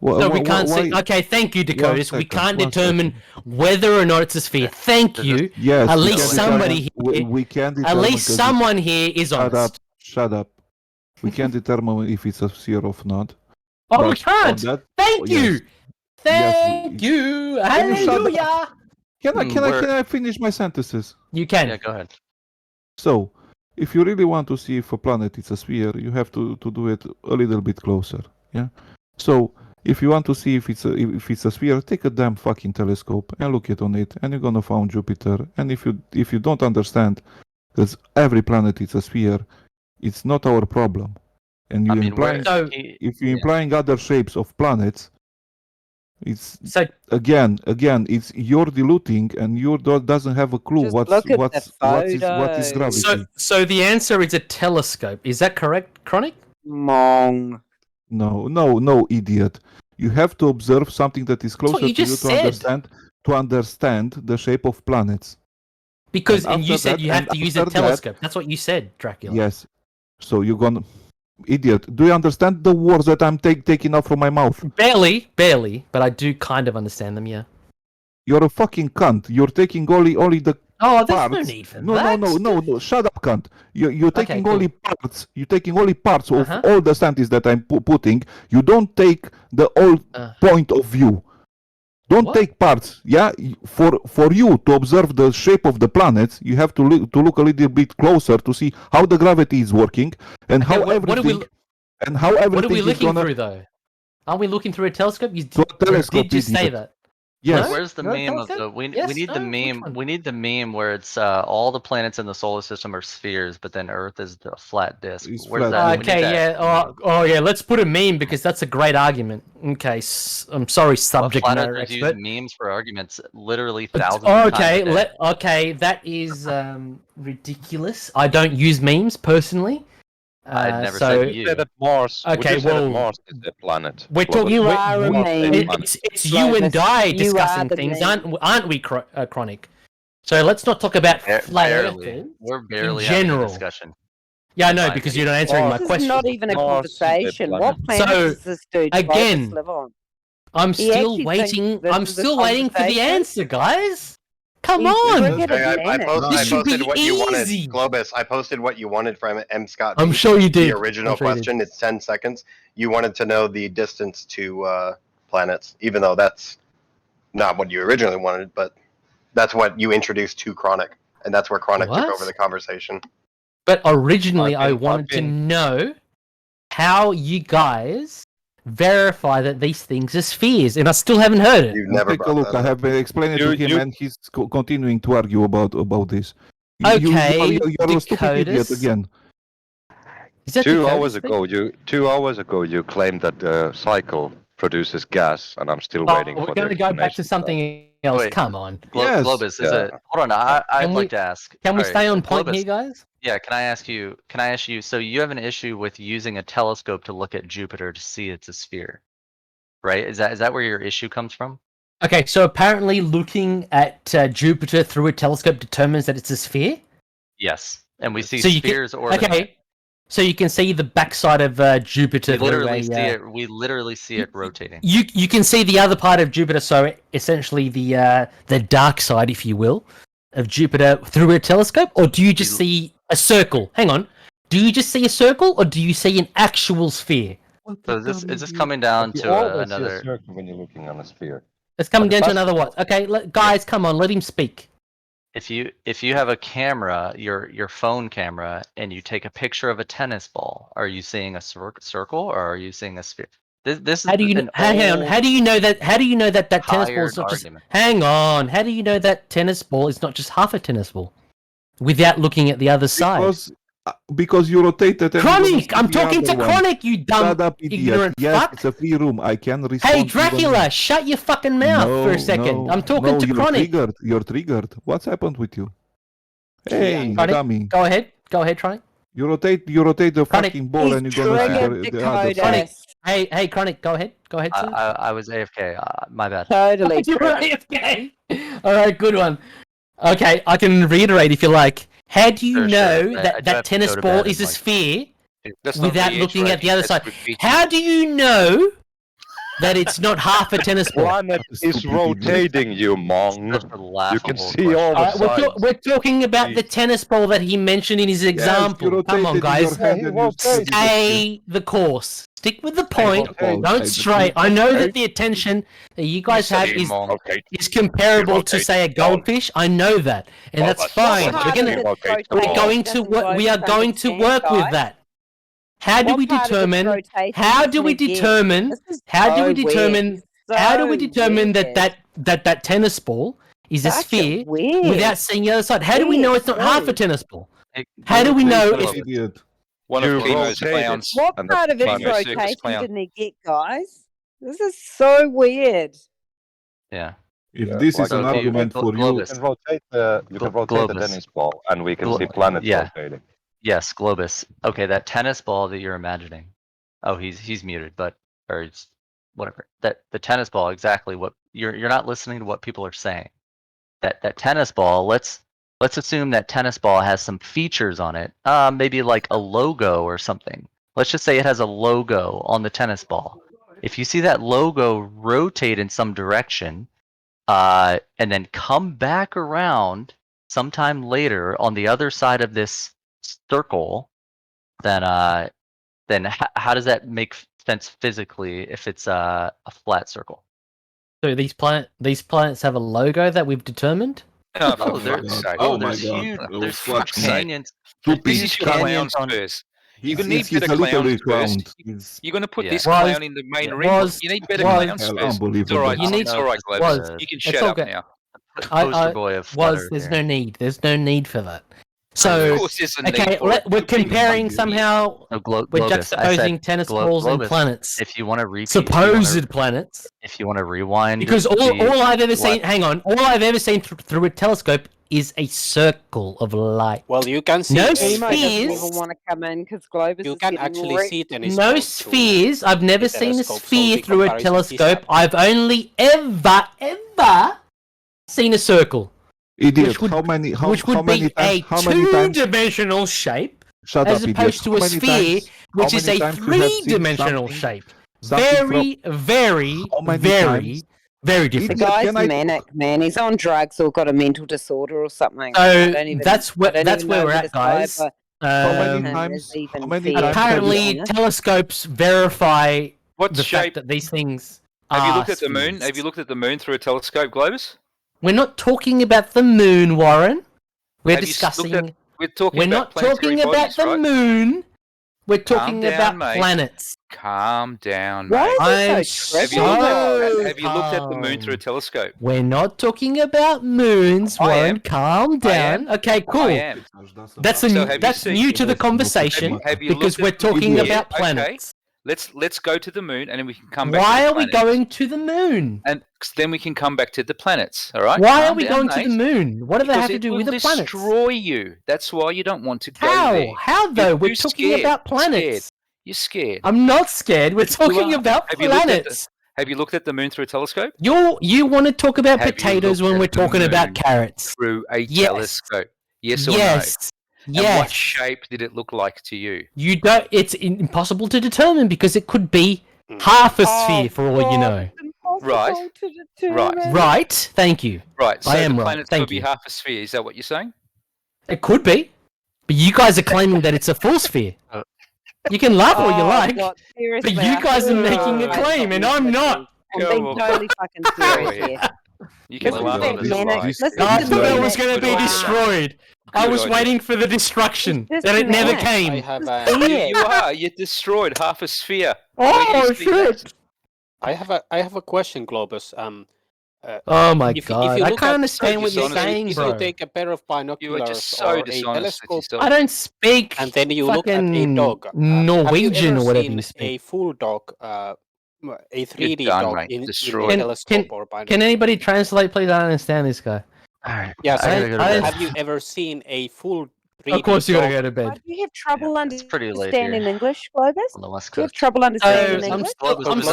So we can't see. Okay, thank you, Dakotas. We can't determine whether or not it's a sphere. Thank you. Yes, At we least can somebody determine- here. we can At determine least 'cause someone here is Shut up! honest. Shut up! We can determine if it's a sphere or not. Oh, we But can't. on that- Thank yes. you. Thank you. Can you shut up? Hallelujah. Can I finish my sentences? You can. Yeah, go ahead. So, if you really want to see if a planet is a sphere, you have to do it a little bit closer. Yeah. So, if you want to see if it's a sphere, take a damn fucking telescope and look it on it, and you're gonna find Jupiter. And if you don't understand, because every planet is a sphere, it's not our problem. And you implying if you're implying other shapes of planets, it's so again it's you're diluting, and you doesn't have a clue Just what look at is the gravity. So the answer is a telescope. Is that correct, Chronic? Mong. No, idiot. You have to observe something that is closer you to you just to said. understand the shape of planets. Because And and you after said that- you have and to use a after that- telescope. That's what you said, Dracula. Yes. So you're gonna idiot. Do you understand the words that I'm taking out from my mouth? Barely, but I do kind of understand them. Yeah. You're a fucking cunt. You're taking only the Oh, there's no parts. need for No, that. no. Shut up, cunt. You're taking cool. only parts. You're taking only parts of Uh-huh. all the sentences that I'm putting. You don't take the whole point of view. Don't What? take parts. Yeah, for you to observe the shape of the planets, you have to look a little bit closer to see how the gravity is working and how what are we everything What are we is looking gonna. through though? Aren't we looking through a telescope? You To a telescope, did just say idiot. that. Yes. No? Where's the No meme of telescope? the we Yes, need the no, which meme one? we need the meme where it's all the planets in the solar system are spheres, but then Earth is the flat disk. It's Where's flat that? We need Okay, that. yeah. Oh, yeah. Let's put a meme because that's a great argument. Okay, I'm sorry, subject Flat matter earthers use expert. memes for arguments literally thousands of times Okay, a day. okay, that is ridiculous. I don't use memes personally. I've never so, said you. Say that Mars. Okay, would you say well, that Mars is a planet? We're talking. You we're- are a we- meme. It's you and Globus, I you discussing are the things, meme. aren't we, Chronic? So let's not talk about flat Barely. earthers. We're barely having a general. discussion. Yeah, I know Fine, because but you're not answering my This is question. not even a Mars is a conversation. What planet. planet So, does this dude again, Globus live on? I'm He still actually waiting. thinks this I'm is a still waiting for the conversation? answer, guys. Come He's on. cricket Hey, I planet. This should posted be what you wanted, easy. Globus. I posted what you wanted from M. Scott. I'm B. sure you did. The original I'm sure you did. question. It's 10 seconds. You wanted to know the distance to planets, even though that's not what you originally wanted, but that's what you introduced to Chronic, and that's where Chronic took What? over the conversation. But originally, I I've been- wanted to know how you guys verify that these things are spheres, and I still haven't heard it. You've never Take a brought look. that I up. have explained it to him, and he's continuing to argue about this. Okay, you're a stupid idiot Dakotas. again. Is that 2 the hours codest ago, you claimed that the cycle produces gas, and I'm still thing? waiting Oh, for we're the going to go back to explanation. something else. Wait. Come on. Yes. Globus, is Yeah. it? Hold on, I'd Can we- like to ask. Can we Alright, stay on point Globus, here, guys? Yeah, can I ask you? So you have an issue with using a telescope to look at Jupiter to see it's a sphere, right? Is that where your issue comes from? Okay, so apparently looking at Jupiter through a telescope determines that it's a sphere. Yes, and we see So you spheres can, orbiting. okay, so you can see the backside of Jupiter. We literally through see a, it. We literally see it rotating. You can see the other part of Jupiter, so essentially the dark side, if you will, of Jupiter through a telescope, or do you just see a circle? Hang on, do you just see a circle, or do you see an actual sphere? So is this coming down You to always another? see a circle when you're looking on a sphere. It's coming But down to that's- another what? Okay, guys, come on, let him speak. If you have a camera, your phone camera, and you take a picture of a tennis ball, are you seeing a circle or are you seeing a sphere? This How do you hang on? How do you know that? How do you know that that tennis ball is not just? Hang on. How do you know that tennis ball is not just half a tennis ball, without looking at the other side? Because you rotate it. Chronic! I'm talking to Chronic, you dumb, Shut up, idiot. ignorant yes, fuck. It's a free room. I can respond. Hey, Dracula, shut your fucking mouth for a second. I'm talking to Chronic. You're triggered. What's happened with you? Hey, Chronic, dummy. Go ahead, Chronic. You rotate the Chronic, fucking ball and you're gonna see the other Chronic. side. Hey, Chronic, go ahead, sir. I was AFK. My bad. Totally. You were AFK. All right, good one. Okay, I can reiterate if you like. How do you know that that tennis ball is a sphere without looking at the other side? How do you know that it's not half a tennis ball? Planet is rotating, you mong. You can see all the sides. We're talking about the tennis ball that he mentioned in his example. Come on, guys. Stay the course. Stick with the point. Don't stray. I know that the attention that you guys have is comparable to, say, a goldfish. I know that, and that's fine. We are going to work with that. How do we determine? How do we determine that tennis ball is a sphere without seeing the other side? How do we know it's not half a tennis ball? How do we know it's... One of Chemo's clowns. What part of its rotation didn't he get, guys? This is so weird. Yeah. If this is an argument for you, you can rotate the tennis ball, and we can see planets rotating. Yes, Globus. Okay, that tennis ball that you're imagining. Oh, he's muted, or it's whatever. That the tennis ball, exactly what you're not listening to what people are saying. That tennis ball, let's assume that tennis ball has some features on it. Maybe like a logo or something. Let's just say it has a logo on the tennis ball. If you see that logo rotate in some direction, and then come back around sometime later on the other side of this circle, then how does that make sense physically if it's a flat circle? So these planets have a logo that we've determined? There's huge canyons. This is your clown's first. You're going to need better clowns first. You're going to put this clown in the main ring. You need better clowns first. It's all right. It's all right, Globus. You can shut up now. Poster boy of Flutter. There's no need. There's no need for that. So, of course there's a need okay, for it. we're comparing somehow. We're juxtaposing tennis balls and planets. If you want to repeat, supposed planets. If you want to rewind, because all I've ever seen, hang on, all I've ever seen through a telescope is a circle of light. Well, you can see no Spheres. spheres. Want to come in because Globus you can actually see it in his no spheres. I've never seen a sphere through a telescope. I've only ever seen a circle. Idiot. Which would, how many a two-dimensional shape, as opposed to a sphere, which is a three-dimensional shape. Very, very, very, very different. The guy's manic, man. He's on drugs or got a mental disorder or something. So that's where we're at, guys. Apparently, telescopes verify the fact that these things are. Have you looked at the moon? Have you looked at the moon through a telescope, Globus? We're not talking about the moon, Warren. We're discussing. We're not talking about the moon. We're talking about planets. Calm down, mate. Have you looked at the moon through a telescope? We're not talking about moons, Warren. Calm down. Okay, cool. That's new to the conversation because we're talking about planets. Let's go to the moon and then we can come back. Why are we going to the moon? And then we can come back to the planets. All right. Why are we going to the moon? What do they have to do with the planets? Destroy you. That's why you don't want to go there. How though? We're talking about planets. You're scared. I'm not scared. We're talking about planets. Have you looked at the moon through a telescope? You want to talk about potatoes when we're talking about carrots? Through a telescope. Yes or no? Yes. And what shape did it look like to you? You don't. It's impossible to determine because it could be half a sphere for all you know. Right. Right. Thank you. Right. So I am the right. planets Thank could be half a sphere. Is that what you're saying? It could be, but you guys are claiming that it's a full sphere. You can laugh all you like, but you guys are making a claim, and I'm not. I'm being totally fucking serious here. You can laugh on this. I thought it was going to be destroyed. I was waiting for the destruction, and it never came. You are. You destroyed half a sphere. Oh shit! I have a question, Globus. Oh my god! I can't understand what you're saying, bro. If you take a pair of binoculars or a telescope, I don't speak. And then you look at a dog. Norwegian or whatever you speak. A full dog, a 3D dog mate. in a Destroyed. telescope or binocular. Can anybody translate, please? I don't understand this guy. Alright. Yeah, so I have you ever seen a full 3D Of course you gotta dog? go to Why bed. do you have trouble it's pretty late understanding here. English, Globus? On the West Do you have Coast. trouble understanding I'm English?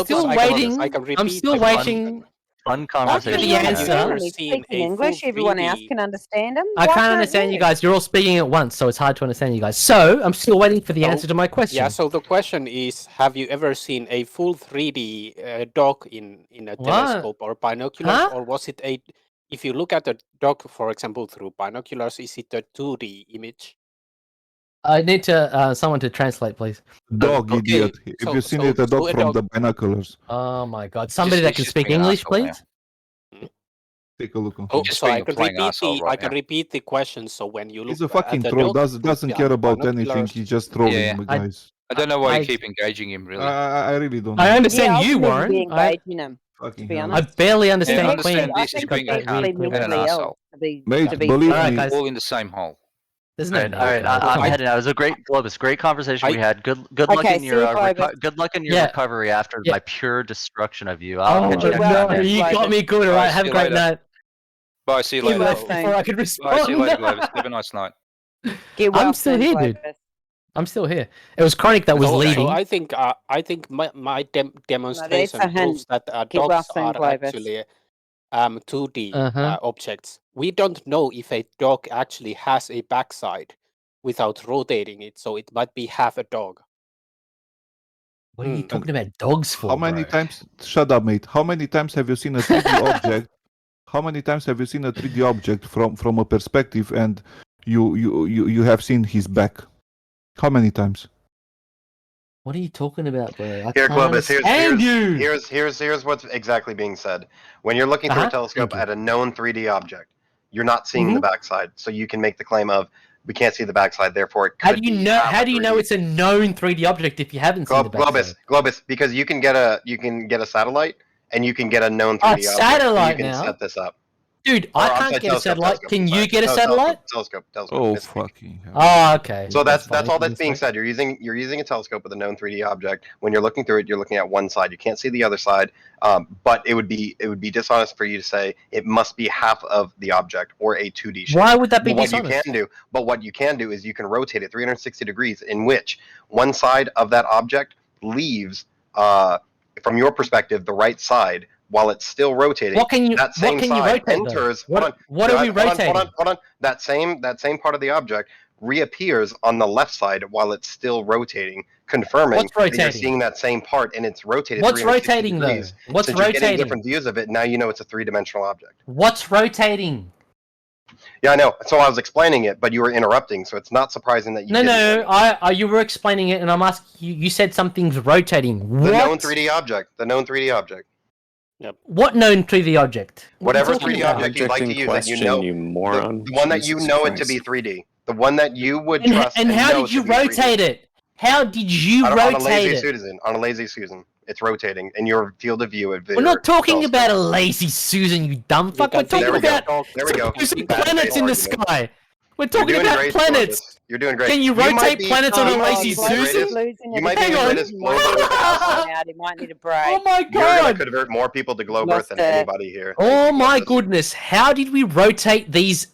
still I can- waiting. I can I'm repeat still the question. waiting. Fun the conversation. answer. Have you ever Only seen speaking a English, full everyone 3D? else can understand them. I can't understand you guys. You're all speaking at once, so it's hard to understand you guys. So I'm still waiting for the answer to my question. Yeah, so the question is, have you ever seen a full 3D dog in a telescope or binoculars, Huh? or was it a? If you look at a dog, for example, through binoculars, is it a 2D image? I need to someone to translate, please. Dog, Okay, idiot. If so- you've seen so- it, a dog so a from dog- the binoculars. Oh my god! Somebody that can just speak being an English, asshole now. please. Take a look on Oh, him. Just so being I a can playing repeat asshole the right I can now. repeat the question. So when you look He's a fucking at the troll. dog, Doesn't yeah, care the about anything. binoculars- He's just trolling Yeah. the guys. I don't know why I- you keep engaging him, really. I really don't know. I understand Yeah, I you, wouldn't even Warren. be engaging them. Fucking be hell. I honest. barely Yeah, understand I Queen. understand I this is think being he's a actually cunt and an mentally ill asshole. to be Mate, to be believe fair. me. guys. All in the same hole. There's no Alright, need, alright. guys. I'm Come heading out. It was a great Globus, great conversation we had. Good luck Okay, in see your you, Globus. good luck in your Yeah. recovery after Yeah. my pure destruction of you. on. I'll Oh catch you You're next no! time. welcome. You got me good. All Alright, right, have see a you great later. night. Bye, see you He later. well left soon. before I could Bye, respond. see you later, Globus. Have a nice night. Get well I'm still soon, here, dude. Globus. I'm still here. It was Chronic that was So leading. I think my demonstration a hint. proves that Get well dogs soon, are Globus. actually 2D Uh-huh. objects. We don't know if a dog actually has a backside without rotating it, so it might be half a dog. What are you talking about dogs for? How many bro? times? Shut up, mate. How many times have you seen a 3D object? How many times have you seen a 3D object from a perspective and you have seen his back? How many times? What are you talking about, bro? I Here, can't Globus. understand you. Here's what's exactly being said. When you're looking through a telescope Thank you. at a known 3D object, you're not seeing the backside, so you can make the claim of we can't see the backside, therefore it could How do you be know? half How a do you know 3D. it's a known 3D object if you haven't seen the backside? Globus, because you can get a satellite and you can get a known 3D object. satellite and you can now? set this up. Dude, Or, I I'm can't sorry, get a satellite. telescope, Can you sorry. get a No, satellite? Telescope. Oh It's- fucking hell! Oh, okay. So that's fine. all that's being said. You're using a telescope with a known 3D object. When you're looking through it, you're looking at one side. You can't see the other side. But it would be dishonest for you to say it must be half of the object or a 2D shape. Why would that be But dishonest? what you can do is you can rotate it 360 degrees, in which one side of that object leaves, from your perspective, the right side, while it's still rotating. What can you? That same What can you side rotate? though? enters. What? hold on, What are we rotating? Hold on. That same part of the object reappears on the left side while it's still rotating, confirming What's that you're rotating? seeing that same part and it's rotated. What's 360 rotating though? degrees. What's Since you're getting rotating? different views of it, now you know it's a three-dimensional object. What's rotating? Yeah, I know. So I was explaining it, but you were interrupting, so it's not surprising that you No, didn't. no. You were explaining it, and I'm asking you. You said something's rotating. The known What? 3D object. The known 3D object. What known 3D object? What are you Whatever talking 3D about? object you'd like to use that you know. you moron. The one that you Jesus know Christ. it to be 3D. The one that you would And, trust. and how know did you to be 3D. rotate it? How did you on a rotate lazy it? Susan. On a lazy Susan. It's rotating in your field of view. We're not talking about a lazy Susan, you dumb fuck. We're talking about There we go. some planets in the sky. We're talking You're doing about great, planets. Globus. You're doing great. Can you might rotate be- planets on a you might lazy be the greatest- Susan? You might be Hang the on. greatest glow birth Out. He might need a break. Oh my You're going god. to convert more people to glow Lost birth than it. anybody here. Oh my goodness. How did we rotate these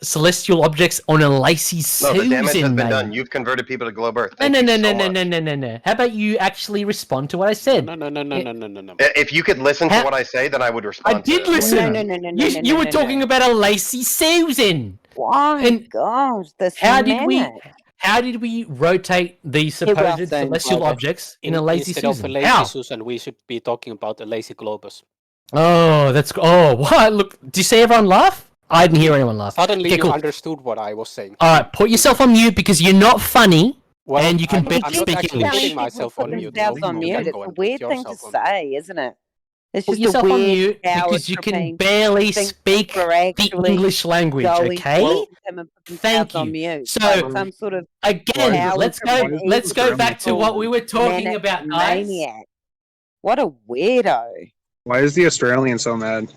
celestial objects on a lazy No, Susan, the damage has been mate? done. You've converted people to glow birth. No, Thank no, you no, so no, no, much. no, no, no. How about you actually respond to what I said? No. If you could listen to what I say, then I would respond. I did to it. listen. No, You were talking about a lazy Susan. Why? And God, this How did we? manic. How did we rotate these It was supposed then, celestial Globus. objects in a lazy Instead of a Susan? lazy How? Susan, we should be talking about a lazy Globus. Oh, that's oh what? Look, do you see everyone laugh? I didn't hear anyone laugh. Suddenly Okay, you cool. understood what I was saying. All right, put yourself on mute because you're not funny, Well, and you can I'm barely not speak actually English. putting myself on mute. Themselves so on you mute. can It's go a and weird put thing to yourself on mute. say, isn't it? It's Put just yourself a on weird mute power because you can tripping barely thing speak for the actually English language. going Okay. to them and put Thank themselves on you. mute. So Like some sort of again, power let's go. tripping Let's go evil back to what we were talking manic about, guys. maniac. What a weirdo. Why is the Australian so mad?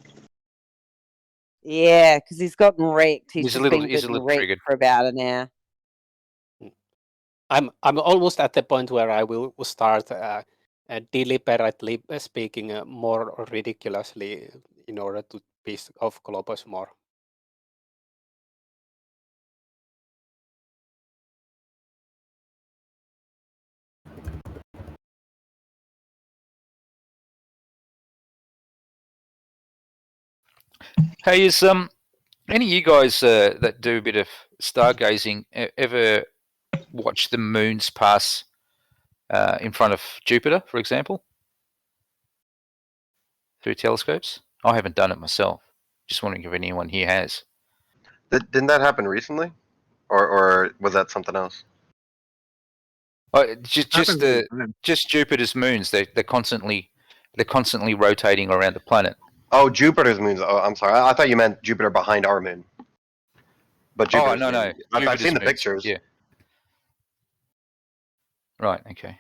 Yeah, because he's gotten wrecked. He's a little wrecked triggered for about an hour. I'm almost at the point where I will start deliberately speaking more ridiculously in order to piss off Globus more. Hey, is any of you guys that do a bit of stargazing ever watch the moons pass in front of Jupiter, for example, through telescopes? I haven't done it myself. Just wondering if anyone here has. Didn't that happen recently, or was that something else? Just Jupiter's moons. They're constantly rotating around the planet. Oh, Jupiter's moons. Oh, I'm sorry. I thought you meant Jupiter behind our moon. But Jupiter's no. moon. I've seen the pictures. Yeah. Right. Okay.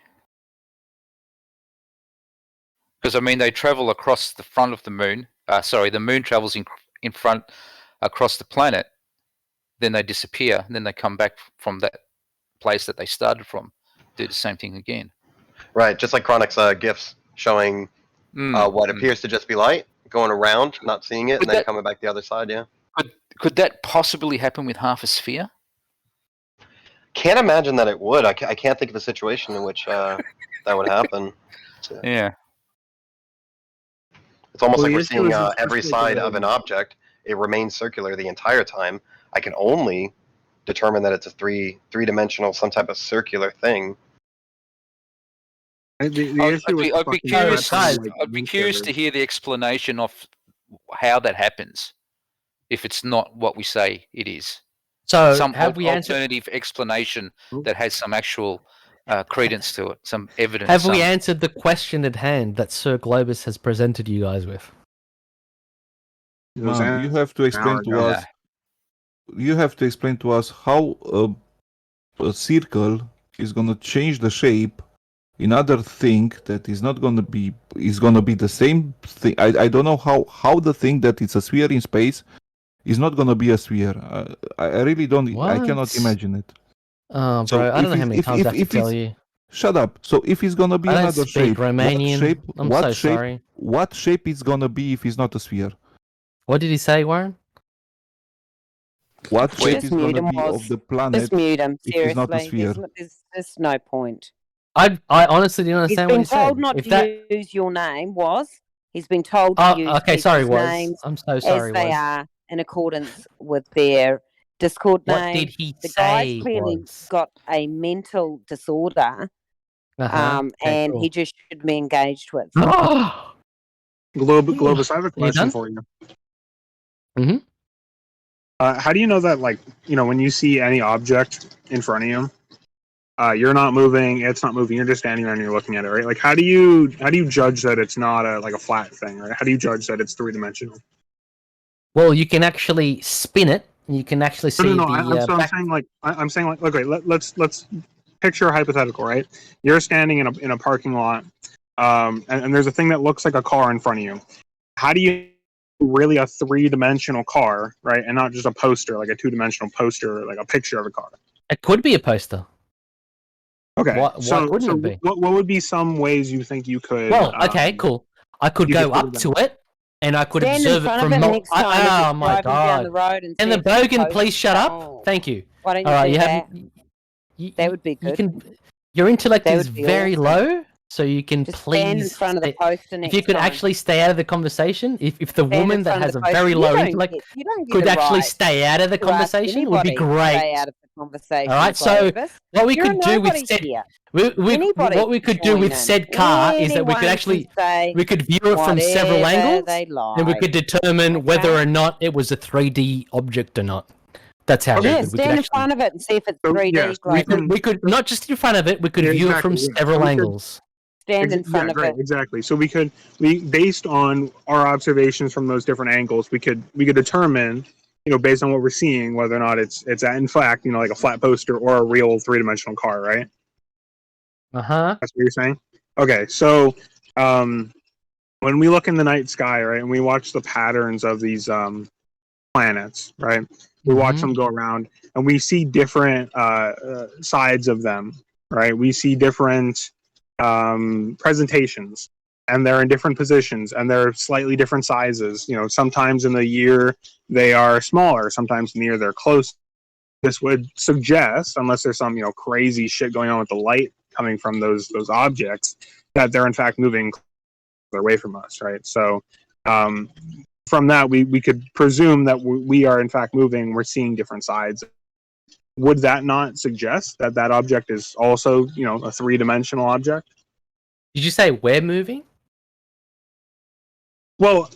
Because I mean, they travel across the front of the moon. The moon travels in front across the planet. Then they disappear. And then they come back from that place that they started from. Do the same thing again. Right. Just like Chronic's gifs showing what appears to just be light going around, not seeing it, and then coming back the other side. Yeah. Could that possibly happen with half a sphere? Can't imagine that it would. I can't think of a situation in which that would happen. So, yeah. It's almost like we're seeing every side of an object. It remains circular the entire time. I can only determine that it's a three-dimensional, some type of circular thing. I'd be curious to hear the explanation of how that happens, if it's not what we say it is. So some have we alternative explanation that has some actual credence to it, some evidence. Have we answered the question at hand that Sir Globus has presented you guys with? You have to explain to us. You have to explain to us how a circle is going to change the shape. Another thing that is not going to be the same thing. I don't know how the thing that it's a sphere in space is not going to be a sphere. I really don't. What? I cannot imagine it. Oh, bro, I don't know how many times I have to tell you. Shut up. So if it's going to be another shape, Romanian. What shape it's going to be if it's not a sphere? What did he say, Warren? What shape is going to be of the planet? Just mute him. If it's not a sphere? There's no point. I honestly didn't understand what he said. He's been told not to use your name, He's been told to use names I'm so sorry, as they are in accordance with their Discord name. What did he the say? guy's clearly got a mental disorder, and he just should be engaged with. Globus, I have a question for you. Mm-hmm. How do you know that, when you see any object in front of you, you're not moving, it's not moving, you're just standing there and you're looking at it, right? Like, how do you judge that it's not a flat thing, right? How do you judge that it's three-dimensional? Well, you can actually spin it. You can actually see I'm saying okay, let's picture a hypothetical, right? You're standing in a parking lot, and there's a thing that looks like a car in front of you. How do you really a three-dimensional car, right, and not just a poster, like a two-dimensional poster, like a picture of a car? It could be a poster. Okay. Why wouldn't it be? What would be some ways you think you could? Well, okay, cool. I could go up to it, and I could observe it from. Oh my god! And the bogan, please shut up. Thank you. Why don't you All right, do that? That would be good. Your intellect is very low, so you can Just please stand in front of the poster next if you could time. actually stay out of the conversation, if the Stand woman in that front of has the a poster. very You low don't intellect get- you don't get could a actually right stay out of the to ask conversation, would be anybody to great. stay out of the conversation. All right, so Globus. what we You're could do with nobody said here. what we could do with said car is that we could actually we could view it from several angles, and we could determine whether or not it was a 3D object or not. That's how Yeah, we stand in front of it and see if it's 3D. we could not just in front of it, we could view it from several angles. Stand in front of it. Exactly. So we based on our observations from those different angles, we could determine, based on what we're seeing, whether or not it's in fact, like a flat poster or a real three-dimensional car, right? Uh-huh. That's what you're saying? Okay, so when we look in the night sky, right, and we watch the patterns of these planets, right, we watch them go around, and we see different sides of them, right? We see different presentations, and they're in different positions, and they're slightly different sizes. You know, sometimes in the year they are smaller, sometimes in the year they're close. This would suggest, unless there's some crazy shit going on with the light coming from those objects, that they're in fact moving away from us, right? So from that, we could presume that we are in fact moving. We're seeing different sides. Would that not suggest that that object is also a three-dimensional object? Did you say we're moving? Well,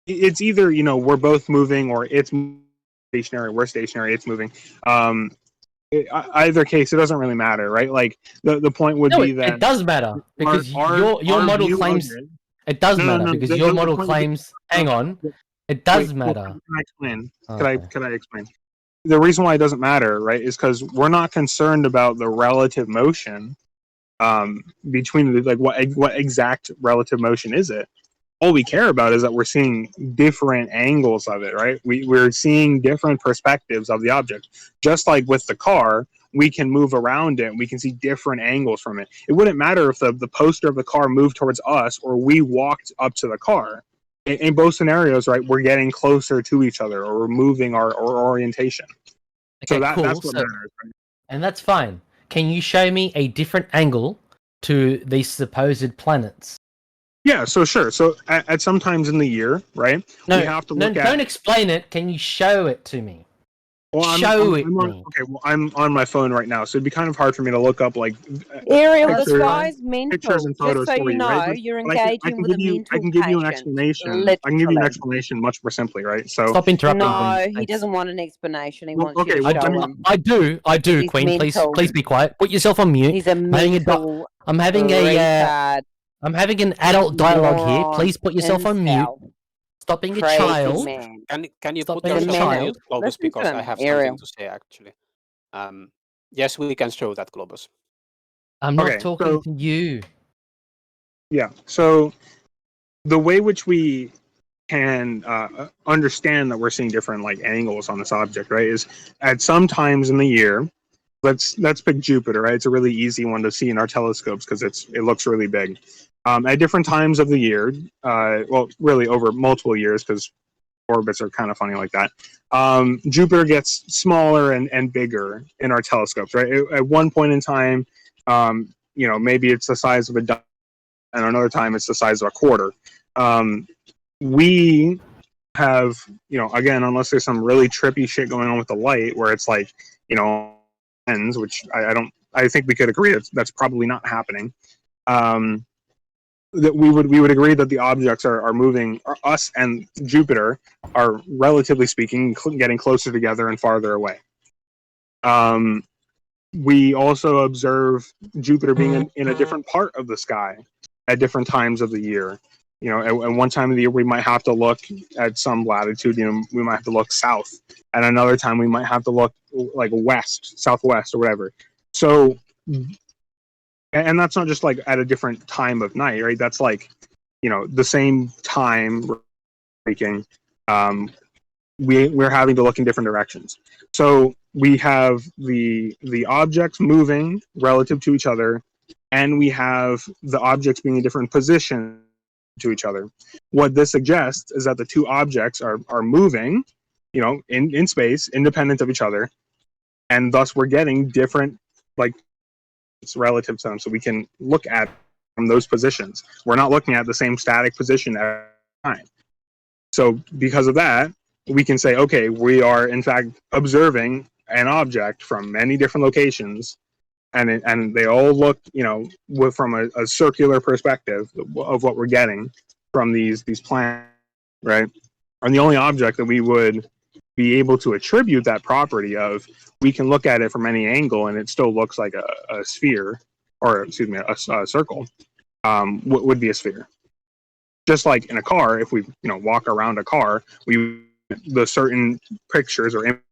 it's either we're both moving, or it's stationary, we're stationary, it's moving. Either case, it doesn't really matter, right? Like the point would be that it does matter, because your model claims it does matter, because your model claims. Hang on, it does matter. Can I explain? Can I explain? The reason why it doesn't matter, right, is because we're not concerned about the relative motion between what exact relative motion is it. All we care about is that we're seeing different angles of it, right? We're seeing different perspectives of the object. Just like with the car, we can move around it, and we can see different angles from it. It wouldn't matter if the poster of the car moved towards us or we walked up to the car. In both scenarios, right, we're getting closer to each other, or we're moving our orientation. Okay, so cool. That's what matters. Right? And that's fine. Can you show me a different angle to these supposed planets? Yeah, so sure. So at some times in the year, right, we have to look at... Don't explain it. Can you show it to me? Well, I'm on my phone right now, so it'd be kind of hard for me to look up Ariel, this guy's mental. Pictures and photos just so for you know, right? you're engaging with a mental I can give you an patient, explanation. literally. I can give you an explanation much more simply, right? So stop interrupting. No, Queen. he doesn't want an explanation. He wants okay, you to show him. I do, He's Queen. mental. Please be quiet. Put yourself on mute. He's a mental I'm having an adult dialogue here. Please put yourself on mute. Stop being a child. Man. Can you Stop put being a yourself on child. mute, Globus, Listen because to him, I have Ariel. something to say actually. Yes, we can show that, Globus. I'm not Okay, talking to you. Yeah. So the way which we can understand that we're seeing different angles on this object, right, is at some times in the year. Let's pick Jupiter, right? It's a really easy one to see in our telescopes because it looks really big. At different times of the year, well, really over multiple years, because orbits are kind of funny like that. Jupiter gets smaller and bigger in our telescopes, right? At one point in time, maybe it's the size of a dime, and another time it's the size of a quarter. We have, again, unless there's some really trippy shit going on with the light, where it's which I think we could agree that's probably not happening. That we would agree that the objects are moving. Us and Jupiter are, relatively speaking, getting closer together and farther away. We also observe Jupiter being in a different part of the sky at different times of the year. At one time of the year we might have to look at some latitude. We might have to look south. At another time we might have to look west, southwest, or whatever. So, and that's not just at a different time of night, right? That's the same time speaking. We're having to look in different directions. So we have the objects moving relative to each other, and we have the objects being in different positions to each other. What this suggests is that the two objects are moving, in space, independent of each other, and thus we're getting different it's relative to them, so we can look at from those positions. We're not looking at the same static position every time. So because of that, we can say, okay, we are in fact observing an object from many different locations, and they all look, from a circular perspective of what we're getting from these planets, right? And the only object that we would be able to attribute that property of, we can look at it from any angle and it still looks like a sphere, or excuse me, a circle, would be a sphere. Just like in a car, if we walk around a car, the certain pictures or images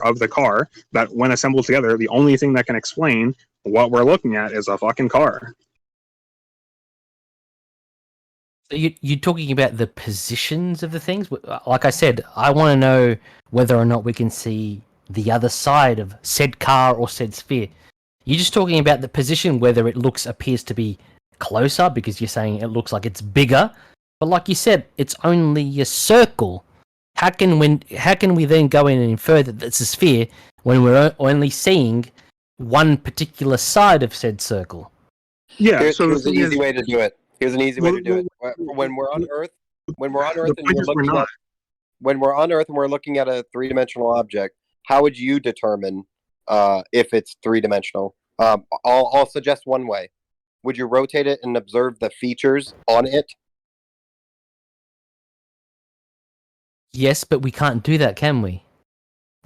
of the car that when assembled together, the only thing that can explain what we're looking at is a fucking car. So you're talking about the positions of the things? Like I said, I want to know whether or not we can see the other side of said car or said sphere. You're just talking about the position, whether it appears to be closer, because you're saying it looks like it's bigger. But like you said, it's only a circle. How can we then go in and infer that it's a sphere when we're only seeing one particular side of said circle? Yeah, here's an easy way to do it. Here's an easy way to do it. When we're on Earth, and we're looking at a three-dimensional object, how would you determine if it's three-dimensional? I'll suggest one way. Would you rotate it and observe the features on it? Yes, but we can't do that, can we?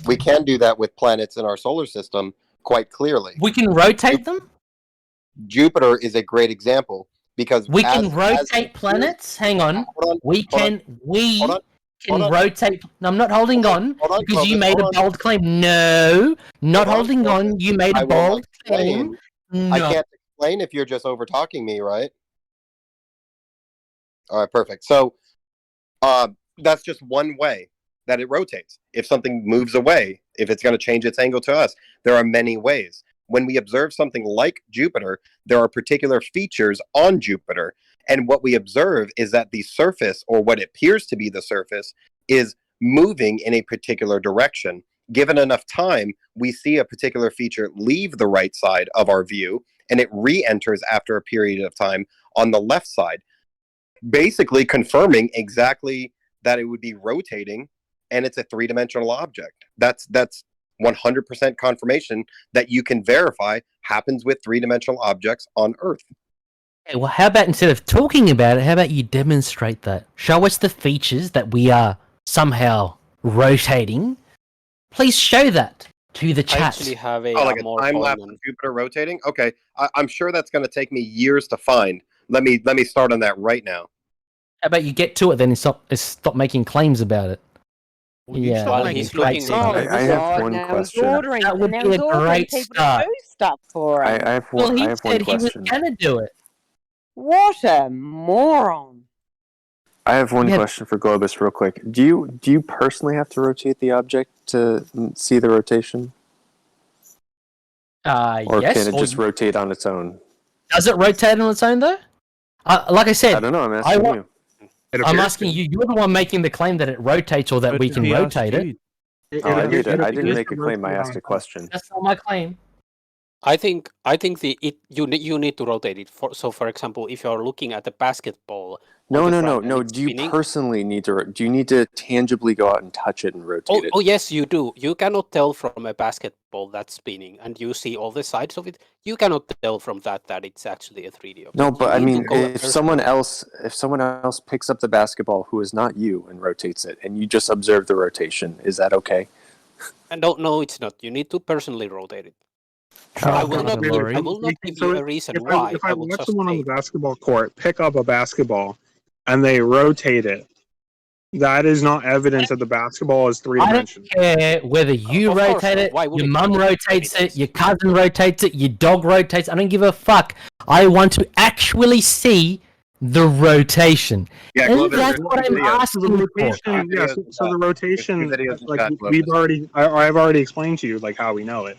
We can do that with planets in our solar system quite clearly. We can rotate them? Jupiter is a great example because we can rotate planets. Hang on. We can rotate. No, I'm not holding on because you made a bold claim. No, not holding on. You made a bold claim. No. I can't explain if you're just over talking me, right? All right, perfect. So, that's just one way that it rotates. If something moves away, if it's going to change its angle to us, there are many ways. When we observe something like Jupiter, there are particular features on Jupiter. And what we observe is that the surface, or what appears to be the surface, is moving in a particular direction. Given enough time, we see a particular feature leave the right side of our view, and it re-enters after a period of time on the left side, basically confirming exactly that it would be rotating, and it's a three-dimensional object. That's 100% confirmation that you can verify happens with three-dimensional objects on Earth. Okay, well, how about instead of talking about it, how about you demonstrate that? Show us the features that we are somehow rotating. Please show that to the chat. I actually have a like a time lapse of Jupiter rotating. Okay, I'm sure that's going to take me years to find. Let me start on that right now. How about you get to it then and stop making claims about it? Yeah, well, he's looking. I have one question. That would be a great start. Stuff for him. I have Well, one. he I have one said he was question. going to do it. What a moron! I have one question for Globus, real quick. Do you personally have to rotate the object to see the rotation, or yes. can it just rotate on its own? Does it rotate on its own though? Like I said, I don't know. I'm asking you. I'm asking you. You're the one making the claim that it rotates or that we can rotate it. I didn't make a claim. I asked a question. That's not my claim. I think you need to rotate it. For example, if you're looking at the basketball. No. Do you personally need to? Do you need to tangibly go out and touch it and rotate it? Oh yes, you do. You cannot tell from a basketball that's spinning, and you see all the sides of it. You cannot tell from that it's actually a 3D object. No, but I mean, if someone else picks up the basketball who is not you and rotates it, and you just observe the rotation, is that okay? And no, it's not. You need to personally rotate it. I will not give you a reason why. If I watch someone on the basketball court pick up a basketball and they rotate it, that is not evidence that the basketball is three-dimensional. I don't care whether you rotate it, your mum rotates it, your cousin rotates it, your dog rotates it. I don't give a fuck. I want to actually see the rotation. Yeah, and that's what I'm asking for. So the rotation, like I've already explained to you, like how we know it.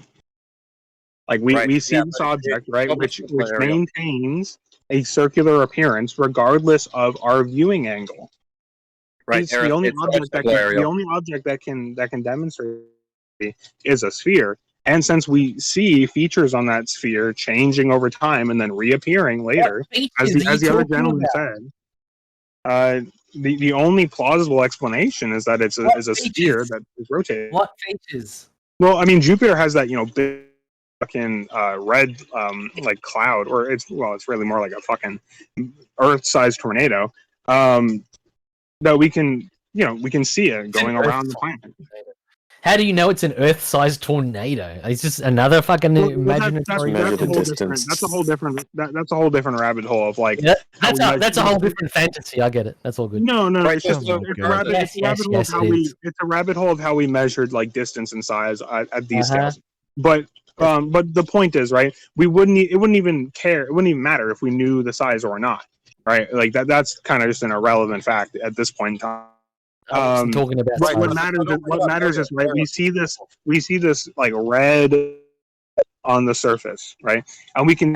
Like we see this object, right, which maintains a circular appearance regardless of our viewing angle. Right. It's the only object that can demonstrate is a sphere. And since we see features on that sphere changing over time and then reappearing later, as the other gentleman said, the only plausible explanation is that it's a sphere that is rotating. What features? Well, I mean, Jupiter has that big fucking red like cloud, or it's really more like a fucking Earth-sized tornado. That we can see it going around the planet. How do you know it's an Earth-sized tornado? It's just another fucking imaginary. That's a whole different rabbit hole of like. Yeah, that's a whole different fantasy. I get it. That's all good. No. Right, It's a rabbit hole of how we measured like distance and size at these scales. But the point is, right? It wouldn't even matter if we knew the size or not. right? Like that's kind of just an irrelevant fact at this point in time. Talking about what matters is right. We see this like red on the surface, right? And we can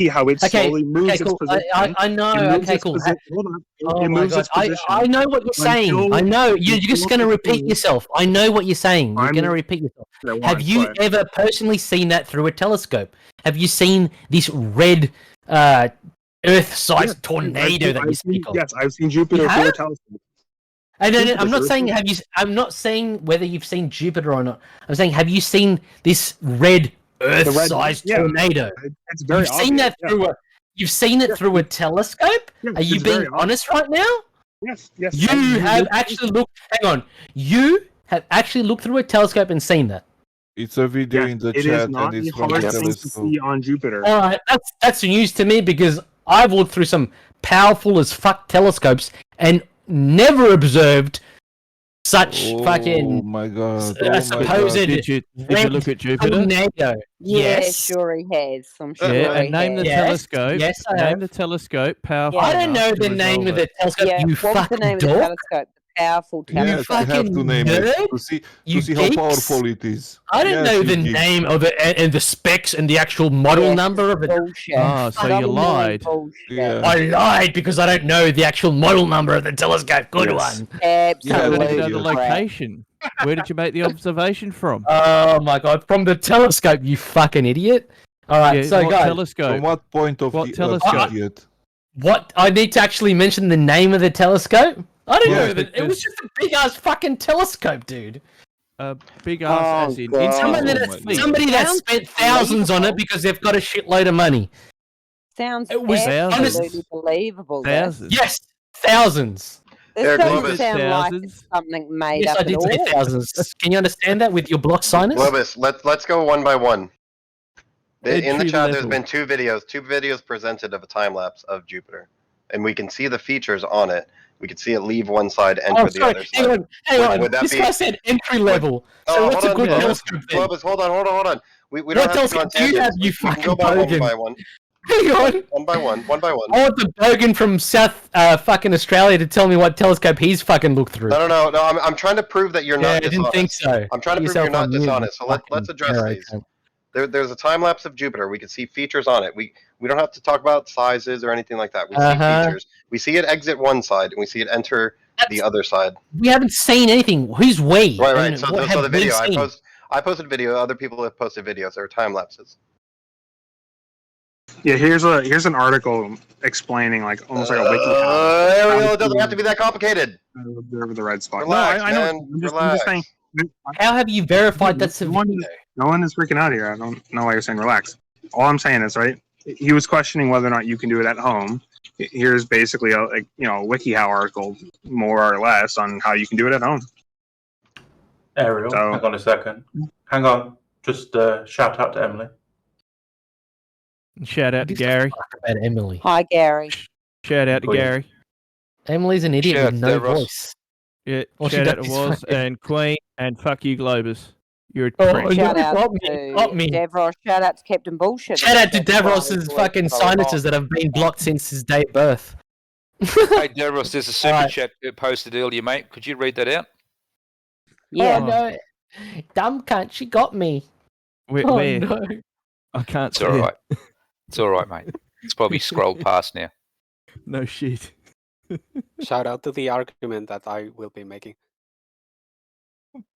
see how it slowly moves its position. I know. Okay, cool. Hold on. Oh it my moves God. its position. I know what you're saying. I know. You're just going to repeat yourself. I know what you're saying. You're going to repeat yourself. Have you ever personally seen that through a telescope? Have you seen this red Earth-sized tornado that you speak of? Yes, I've seen Jupiter through a telescope. I'm not saying I'm not saying whether you've seen Jupiter or not. I'm saying have you seen this red Earth-sized tornado? It's very You've seen that through You've seen it through a telescope? Are you being honest right now? Yes. You have actually looked. Hang on. You have actually looked through a telescope and seen that. It's a video in the chat, and it's from the telescope. To see on Jupiter. All right, that's news to me because I've looked through some powerful as fuck telescopes and never observed such fucking. Oh my god! Supposed. Did you look at Jupiter? Tornado. Yeah, Yes. sure he has. I'm sure. Yeah, and name the telescope. Yes, I name have. the telescope. Powerful. I don't know the name of the telescope. Yeah, You what was the fucking name of the dork. telescope? The powerful Yes, telescope. you have to name it to see how geeks. powerful it is. I don't Yes, know you the geeks. name of it and the specs and the actual model number of it. Bullshit. Ah, so you lied. Yeah. I lied because I don't know the actual model number of the telescope. Good Yes. one. How did you Absolutely. know the location? Where did you make the observation from? Oh my god, from the telescope, you fucking idiot. Alright, Yeah, so what guys, telescope? From what point of What the telescope? Earth, idiot? what I need to actually mention the name of the telescope? I don't Yes, know. It was just a big ass fucking telescope, dude. Big ass as in God. Somebody that spent thousands on it because they've got a shitload of money. Sounds It was absolutely believable. this. Thousands. Yes, thousands. This Eric doesn't Globus. sound like Thousands. it's something made Yes, up I did at say all. thousands. Can you understand that with your block sinus? Globus, let's go one by one. In the Entry chat, there's level. been two videos presented of a time lapse of Jupiter, and we can see the features on it. We can see it leave one side, enter Oh, the sorry. other Hang side. on. Would that This be- guy said entry level. So what's a good Globus. telescope then? Globus, hold on. We What don't have to go on telescope do you have, tangents. you We can go fucking bogan? by one. Hang on. One by one. I want the bogan from South fucking Australia to tell me what telescope he's fucking looked through. No. I'm trying to prove that you're Yeah, I not didn't dishonest. think so. I'm trying to Put prove you're yourself not on mute, dishonest. So you let's fucking address hero these. cunt. There's a time lapse of Jupiter. We can see features on it. We don't have to talk about sizes or anything like that. We see features. We see it exit one side and we see it enter the other side. We haven't seen anything. Who's we? Right. And So, what so have the we video seen? I posted a video. Other people have posted videos. There are time lapses. Yeah, here's an article explaining like almost like a wiki. There we go. It doesn't have to be that complicated. Observe the red spot. Relax, no, I know. man. I'm just Relax. saying. How have you verified that's a No one, video? no one is freaking out here. I don't know why you're saying relax. All I'm saying is, right, he was questioning whether or not you can do it at home. Here's basically a WikiHow article, more or less, on how you can do it at home. Ariel, So- hang on a second. Hang on. Just shout out to Emily. Shout out to Gary. About Emily. Hi, Gary. Shout out to Queen. Gary. Emily's an idiot Shout with out no to Ross. voice. Yeah, Well, she shout out does to Woz fucking- and Queen and fuck you, Globus. You're a Oh, prick. no, Shout out got me, to got me. Davros. Shout out to Captain Bullshit. Shout out to That's why Davros's we fucking always follow sinuses that have been blocked since his day of birth. Hey, Devros, there's a super Alright. chat posted earlier, mate. Could you read that out? Yeah. Oh, no. Dumb cunt, she got me. Where? Oh, where? no. I can't It's see all it. right. It's all right, mate. It's probably scrolled past now. No shit. Shout out to the argument that I will be making.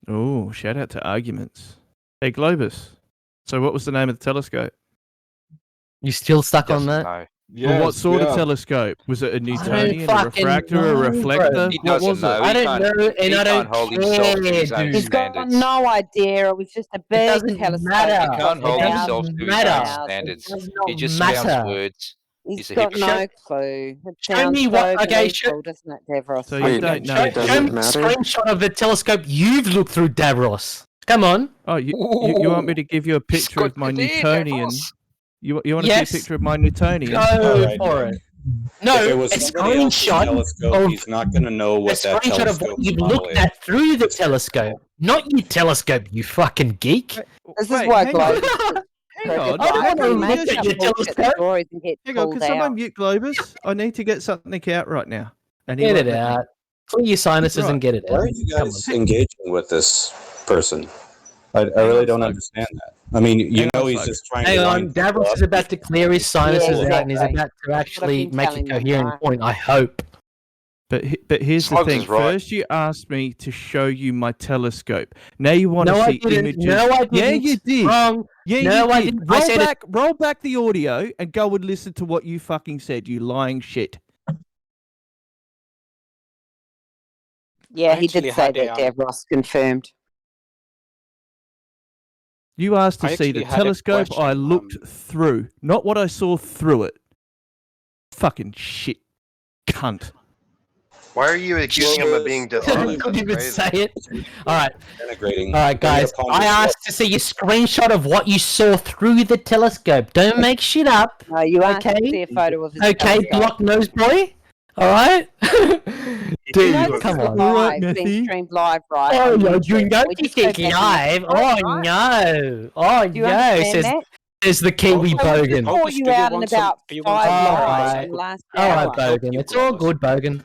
Oh, shout out to arguments. Hey, Globus. So what was the name of the telescope? You still stuck on Doesn't that? know. Well, what sort of yeah. telescope? Was it a Newtonian, a fucking refractor, a know, reflector? bro. He What doesn't was know. it? I don't can't- know, and he I don't can't hold himself to his care, own dude. He's got standards. no idea. It was just a big doesn't telescope. matter. He can't hold It himself doesn't to his matter. own standards. It does He not just matter. spouts words. He's He's a got hypocrite. no clue. It Show sounds me what- so okay, believable, doesn't it, Davros? So you Wait, don't know. Does Show it me a matter? screenshot of the telescope you've looked through, Davros. Come on. Oh, you want me to give you a picture of my Newtonian? You want to Yes. see a picture of my Newtonian? Go Alright. for it. No, If it was a somebody else's screenshot telescope, of he's not going to know a what that screenshot of telescope what you've model looked is. at through the telescope, not your telescope, you fucking geek. This is Wait, why hang on. Globus. Cricket, on. right? I don't You wanna make look at up your bullshit telescope. stories and get Hang on, called can someone out. mute Globus? I need to get something out right now. And he Get won't it let me. out. Clear your sinuses and get it Why out. are you Come guys engaging with this person? I really don't understand that. I mean, you know he's just trying Hang to on, wind people Davros up. is about to clear his sinuses out, and he's exactly. about to actually been make a telling them, coherent right? point. I hope. But here's the Smugs thing. is right. First, you asked me to show you my telescope. Now you want No, to I see didn't. images. No, I didn't. Yeah, you did. Wrong. Yeah, No, you I did. didn't. I said it- Roll back the audio and go and listen to what you fucking said. You lying shit. Yeah, I he did actually say had a, that, Davros confirmed. You asked to I see actually the had a telescope. I question, looked through, not what I saw through it. Fucking shit, cunt. Why are you accusing him of being dishonest? Couldn't even That's say crazy. it. All right. Denigrating. All right, guys. I asked to see a screenshot of what you saw through the telescope. Don't make shit up. No, you asked to Okay? see a photo of his Okay, telescope. block nose boy. All right. You know Dude, this come is on. live, being streamed live, right? Oh, on no, YouTube. you know We just go back and live. listen to it, Oh, right? no. Oh, Do you no. understand Says the Kiwi that? So we Bogan. just caught you out in about five lies Alright. in the last Alright, hour, Bogan. It's all good, Bogan.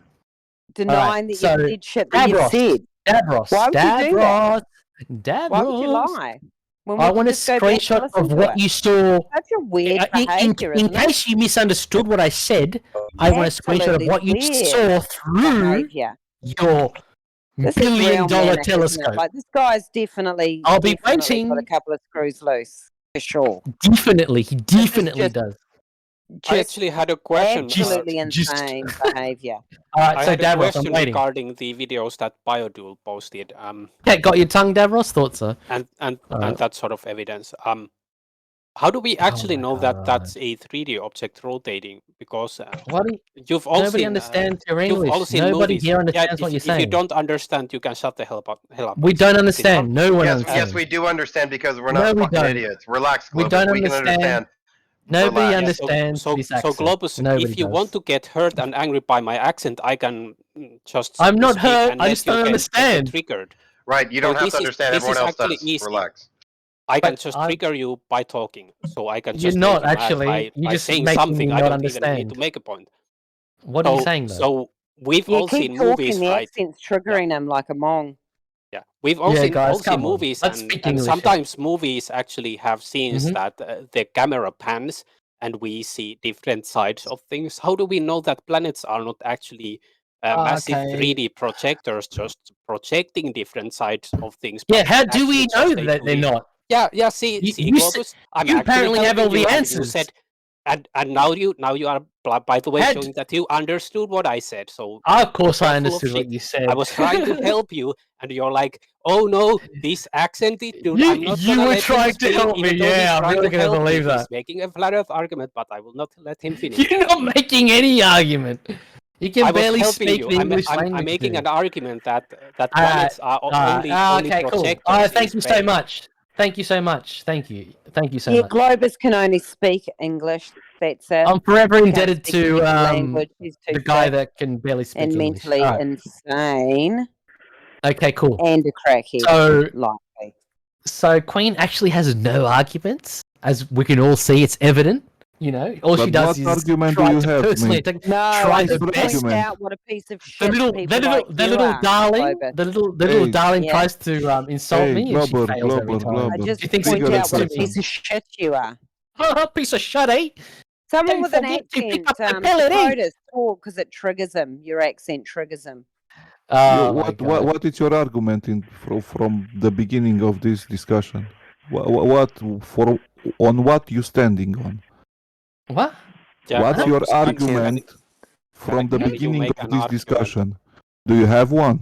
denying that so you did shit that you said. Davros. Why would you do that? Davros. Why would you lie? When we I can want a just go back and screenshot listen of to what it? you saw. That's your weird behaviour, In isn't it? case you misunderstood what I said, I want a screenshot of Absolutely what you weird saw through behaviour. your This is real billion-dollar manic, isn't it? telescope. Like, this guy's definitely, I'll be definitely got a waiting. couple of screws loose, for sure. Definitely, he definitely just- does. I actually had a question. Absolutely insane behaviour. Alright, I so had a Davros, I'm question waiting. regarding the videos that Biodual posted. Okay, got your tongue, Davros? Thought so. And Alright. that sort of evidence. How do we actually my know that that's a 3D object rotating? Because What? you've all Nobody seen, understands your you've all English. seen Nobody movies. here understands if, what you're if you saying. don't understand, you can shut the hell up. We don't understand. No one Yes, understands. yes, we do understand because we're No, not we fucking don't. idiots. Relax, We Globus. don't We can understand. understand. Nobody Relax. understands this So accent. Globus, Nobody if you does. want to get hurt and angry by my accent, I can just. I'm not speak hurt, and I let just you don't get understand. Triggered. Right, you So don't have this to is- understand. this Everyone is else actually does. easy. Relax. I can But just I'm- trigger you by talking, so I can You're just not, make you mad actually. You're by just saying making something. me I not don't even need understand. to make a point. What are you saying, though? So we've You all keep seen talking, movies, the right? accent's triggering him like a mong. Yeah, we've all Yeah, seen guys, all seen come on. movies, Let's and, speak and English. sometimes movies actually have scenes Mhm. that the camera pans and we see different sides of things. How do we know that planets are not actually massive Okay. 3D projectors just projecting different sides of things? Yeah, but how do we actually know just a that they're 2D not? Yeah. See, You Globus, I'm you actually apparently have helping all the you, and answers. you said, and now you are, by the way, Had- showing that you understood what I said. So Of course I you're full of understood what shit. you said. I was trying to help you, and you're like, "Oh no, this accented dude, You- I'm not you gonna were let trying him to speak, help me, even though he's yeah, I'm trying really to gonna help me. believe He's that. making a flat Earth argument, but I will not let him finish." You're not making any argument. You can I was barely helping speak you. the English I'm language. making dude. an argument that planets are only okay, cool. projectors. Thank in you so space. much. Thank you so much. Thank you so Yeah, much. Globus can only speak English. That's it. I'm forever He can't indebted speak any to language. He's too the guy thick that can barely speak and English. mentally Alright. insane Okay, cool. and a crackhead. So- likely. So Queen actually has no arguments, as we can all see. It's evident. You know, all she But does what is argument do try you to have, personally mate? attack. No, try I her just What best. point argument? out what a piece of The shit little, people like you are, darling, Globus. the little Hey. darling Yeah. tries to insult Hey, me, and she Globber, fails every Globber, time. Globber. I just You think point Cigarette out what a person. piece of shit you are. Piece of shit, eh? Someone Don't with an forget to pick accent, up the pellet, eh? Dakotas talk because it triggers him. Your accent triggers him. Oh my What God. what is your argument from the beginning of this discussion? What for on what you standing on? What? Yeah, What's Globus, your can- argument from the can you beginning make of an this argument? discussion? Do you have one?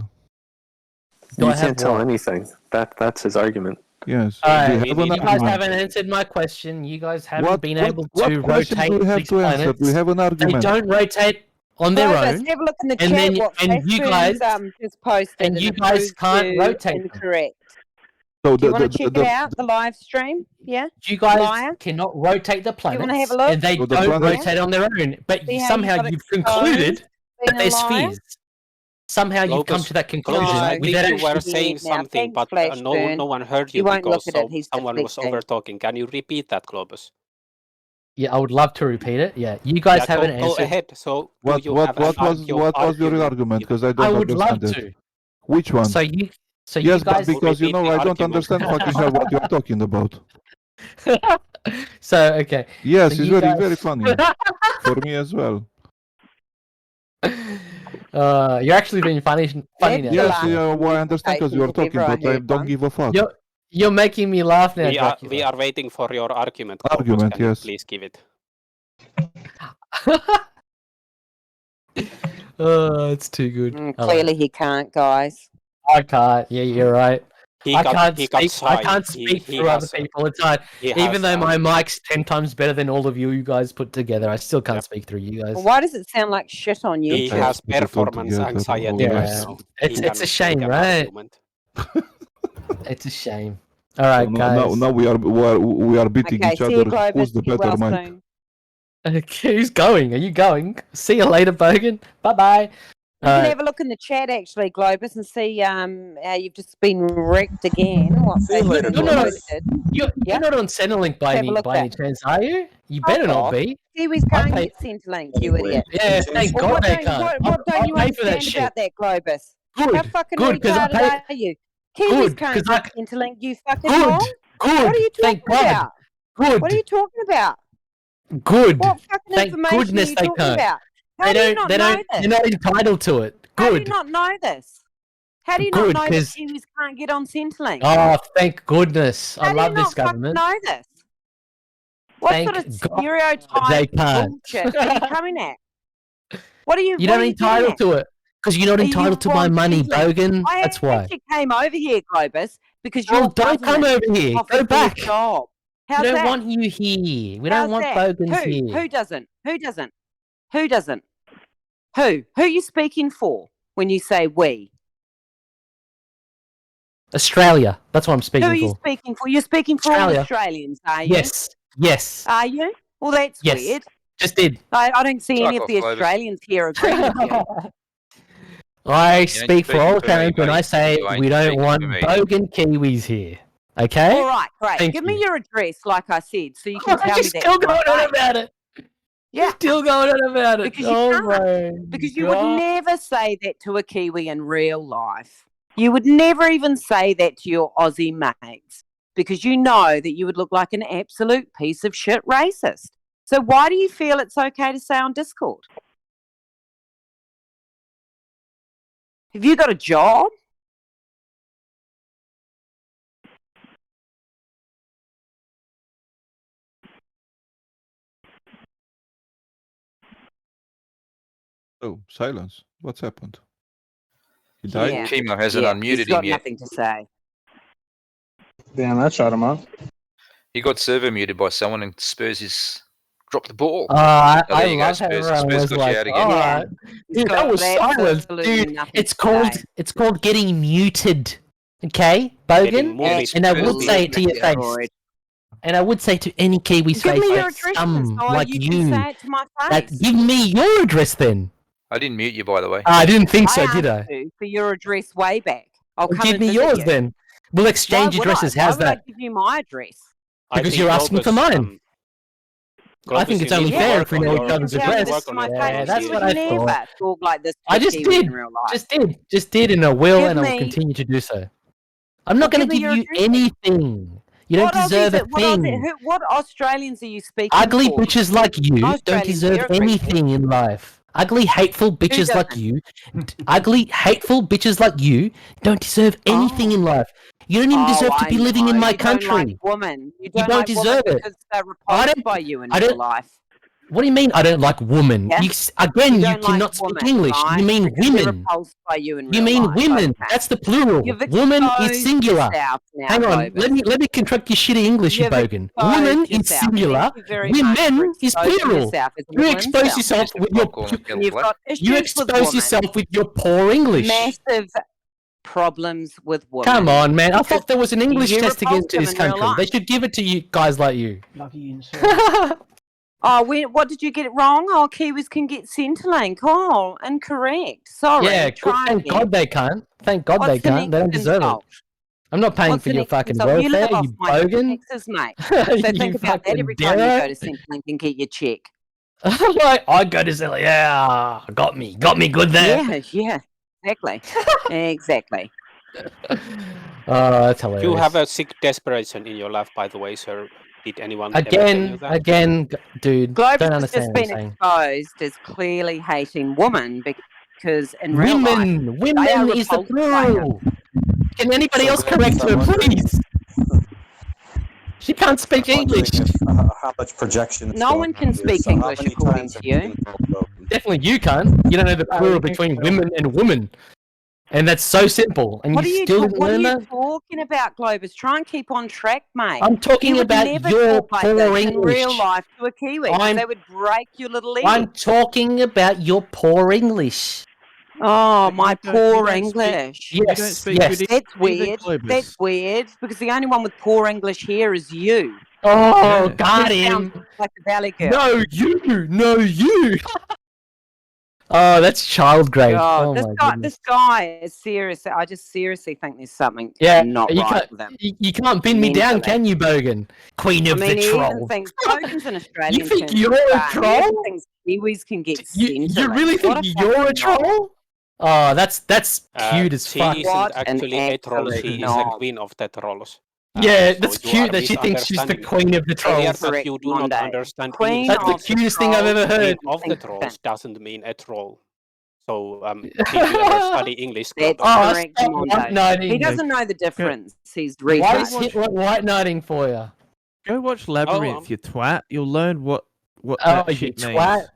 Do You I have can't tell what? anything. That's his argument. Yes. All Do right, you we have an need- you guys argument? haven't answered my question. You guys haven't What, been what, able what to question rotate do you have these to answer? planets. Do you have an They argument? don't rotate on their Globus, own, have a look in the and chat then what and you Fastburns, guys just posted and you it guys proves can't you rotate them. incorrect. So Do you want to check it out, the live stream? Yeah? You guys Liar? cannot rotate the You planets, wanna have a look? and they So the don't planets- rotate on their own. But See how you somehow got you've exposed concluded being that a they're liar? spheres. somehow you've come Globus, to that conclusion. Globus, I without think you were actually- saying Now, something, thanks, but no Flashburn. one heard He you won't because look at it, he's someone was deflecting. over talking. Can you repeat that, Globus? Yeah, I would love to repeat it. Yeah, you guys Yeah, haven't go answered. ahead. So, What do you what have what an was what was your argument? Because I I don't would love understand to. it. Which one? So you Yes, you but guys because you repeat know the I don't argument. understand fucking hell what you're talking about. So okay. Yes, So it's you very guys- very funny for me as well. You're actually being funny now. Yes, yeah, well, I understand because you're talking, Whatever I but I heard don't once. give a fuck. You're making me laugh now, Dracula. We are waiting for your argument. Globus. Argument, Can you yes. please give it. Oh, it's too good. Clearly he can't, guys. I can't. Yeah, you're right. He I got- can't he got speak. I shy. can't He- speak he for other has- people. It's hard. he Even has, though my mic's 10 times better than all of you guys put together, I still can't speak through you guys. Well, why does it sound like shit on you? He Can't has speak it all performance together, anxiety. all Yeah, right nice. now. it's He a cannot shame, make an right? argument. It's a shame. All right, now, guys. now we are beating Okay, each see you, other. Globus. Who's the Get better well mic? soon. Okay, who's going? Are you going? See you later, Bogan. Bye bye. You can have a look in the chat, actually, Globus, and see how you've just been wrecked again. What See you later, You're not, posted. you're not on Centrelink by Have a any look by any back. chance, are you? You better not be. Kiwis can't pay- get Centrelink, you idiot. Yeah, thank Well, God what they don't, can't. what don't I'll you pay for that understand shit. about that, Globus? Good, How fucking good, 'cause I retarded pay- are you? Kiwis Good, can't 'cause get Centrelink, you fucking Good, moron. good. What are you Thank talking God. about? Good. What are you talking about? Good. What fucking Thank information goodness are you they talking can't. about? How They do you don't. not They know don't. this? You're not entitled to it. How do you Good. not know this? How do you Good, not know that 'cause- Kiwis can't get on Centrelink? Oh, thank goodness! How I do love you this not fucking government. know this? What Thank sort of God stereotype they can't. bullshit are you coming at? What are you? You're what not are you getting entitled at? to it because you're not Are you entitled to my on money, Centrelink? Bogan. I That's why. actually came over here, Globus, because Well, your don't come government over here. offers Go me a back. job. How's We don't that? want you here. We How's don't want that? Bogans Who? here. Who doesn't? Who doesn't? Who doesn't? Who? Who are you speaking for when you say we? Australia. That's what I'm Who speaking are you for. speaking for? You're speaking for all Australia. Australians, are you? Yes. Yes. Are you? Well, that's Yes. weird. Just did. I don't see any Fuck of the off, Globus. Australians here agree with you. I speak for all speaking for me, Australians when I mate. say You ain't we don't speaking want for me. Bogan Kiwis here. Okay? All right, great. Thank Give you. me your address, like I said, so you can tell You're me that. still you're going on right. about it. Yeah. Still going on about it. Because you oh can't. my Because you God. would never say that to a Kiwi in real life. You would never even say that to your Aussie mates because you know that you would look like an absolute piece of shit racist. So why do you feel it's okay to say on Discord? Have you got a job? Oh, silence. What's happened? He Yeah. died? Chemo hasn't Yeah, unmuted he's got him yet. nothing to say. Damn, that shut him up. He got server muted by someone and Spurs is dropped the ball. I there you go, love how Spurs. everyone Spurs was got like, you out again. "All Yeah. right." He's Dude, that got was silence, absolutely dude. nothing It's to called say. it's called getting muted. Okay, Getting Bogan? muted. And I would say it to your Destroyed. face. And I would say to any Kiwi's Give face, me your like address some so like you you, can say it to my that face. give me your address then. I didn't mute you, by the way. I didn't think so, I did asked I? you for your address way back. I'll Well, come give and me visit yours you. then. We'll Why exchange would addresses. I? Why How's would I that? give you my address? I Because think you're asking for Globus, mine. I think Globus, it's you only need to fair work if we on know your- each other's Tell me address. this to my Yeah, face. that's You what would I never thought. talk like this to I a just Kiwi did. in real life. Just did, and I will, Give and I will me- continue to do so. I'm Well, not going give to me give your you address. anything. You don't What deserve Aussies- a what thing. What Australians are you speaking Ugly for? bitches like you don't Australians, deserve they're aggressive. anything in life. Ugly, hateful bitches like doesn't? you, ugly, hateful bitches like you don't deserve anything in life. You don't even deserve to be living in my you country. Don't like women. You don't, don't like deserve women it. because they're I repulsed don't- by you in I real don't- life. What do you mean I don't like women? Yeah? Again, you don't like cannot speak women, English. right? You mean Because they're women. repulsed by you in You real mean life. women. Okay. That's the plural. You've Woman is exposed singular. yourself now, Hang on. Globus. Let me contract your shitty English, you You've bogan. exposed Woman is yourself. singular. Thank you very much for Women is exposing plural. yourself as a You woman expose self. yourself with your You've got issues you with expose women, yourself with your poor English. massive problems with women. Come on, man. I Because thought there was an English you test repulse against them this in real country. life. They should give it to you guys like you. Love you, insert. Oh, what did you get it wrong? Oh, Kiwis can get Centrelink. Oh, incorrect. Sorry. Yeah, thank God they can't. Thank God they can't. They don't deserve it. I'm not paying for your fucking welfare, You live off you my bogan. taxes, mate. So think about that every time you go to Centrelink and get your check. Like, I go to Centrelink. Yeah, got me good there. Yeah, exactly. Exactly. Oh, that's hilarious. You have a sick desperation in your life, by the way, sir. Did anyone ever tell you that? Again, dude, Glover's don't has understand just what I'm been saying. exposed as clearly hating women because in real life, Women they are is the repulsed by him. plural. Can anybody else correct her, please? She can't speak English. How much projection? No one can speak English according to you. Definitely you can't. You don't know the plural between women and woman. And that's so simple. And What are you you, still didn't what are learn you that? talking about, Globus? Try and keep on track, mate. I'm talking You would about never your talk like poor this in English. real life to a Kiwi. 'Cause they would break your little legs. I'm talking about your poor English. Oh, my you poor don't speak- English. you don't speak good That's either, weird. Globus. That's weird because the only one with poor English here is you. Oh, Yeah. got Who him. sounds like a valley girl. No, you. Oh, that's child grade. God, Oh, this my guy, goodness. this guy is serious. I just seriously think there's something Yeah, not you right can't, with him. you can't pin me down, can you, Bogan? Queen I of mean, the he even troll. thinks Bogan's an Australian. You think term, you're a but He troll? even thinks Kiwis can get You Centrelink. really think What you're a fucking knob. troll? Oh, that's cute as She fuck. isn't What an actually a troll. absolute She is a knob. queen of the trolls. Yeah, So that's you cute are that she thinks she's the misunderstanding me. queen of the Clear trolls. that you do not Monday. understand Queen English. That's the of the cutest thing I've ever trolls. heard. Queen of the Thanks, trolls Ben. doesn't mean a troll. So, did you ever study English? That's Globus? correct, stop Mondo. white-knighting He me. doesn't know the difference. He's Why retarded. is Hitler white knighting for you? Go watch Labyrinth, you twat. You'll learn what Oh, that you shit means. twat.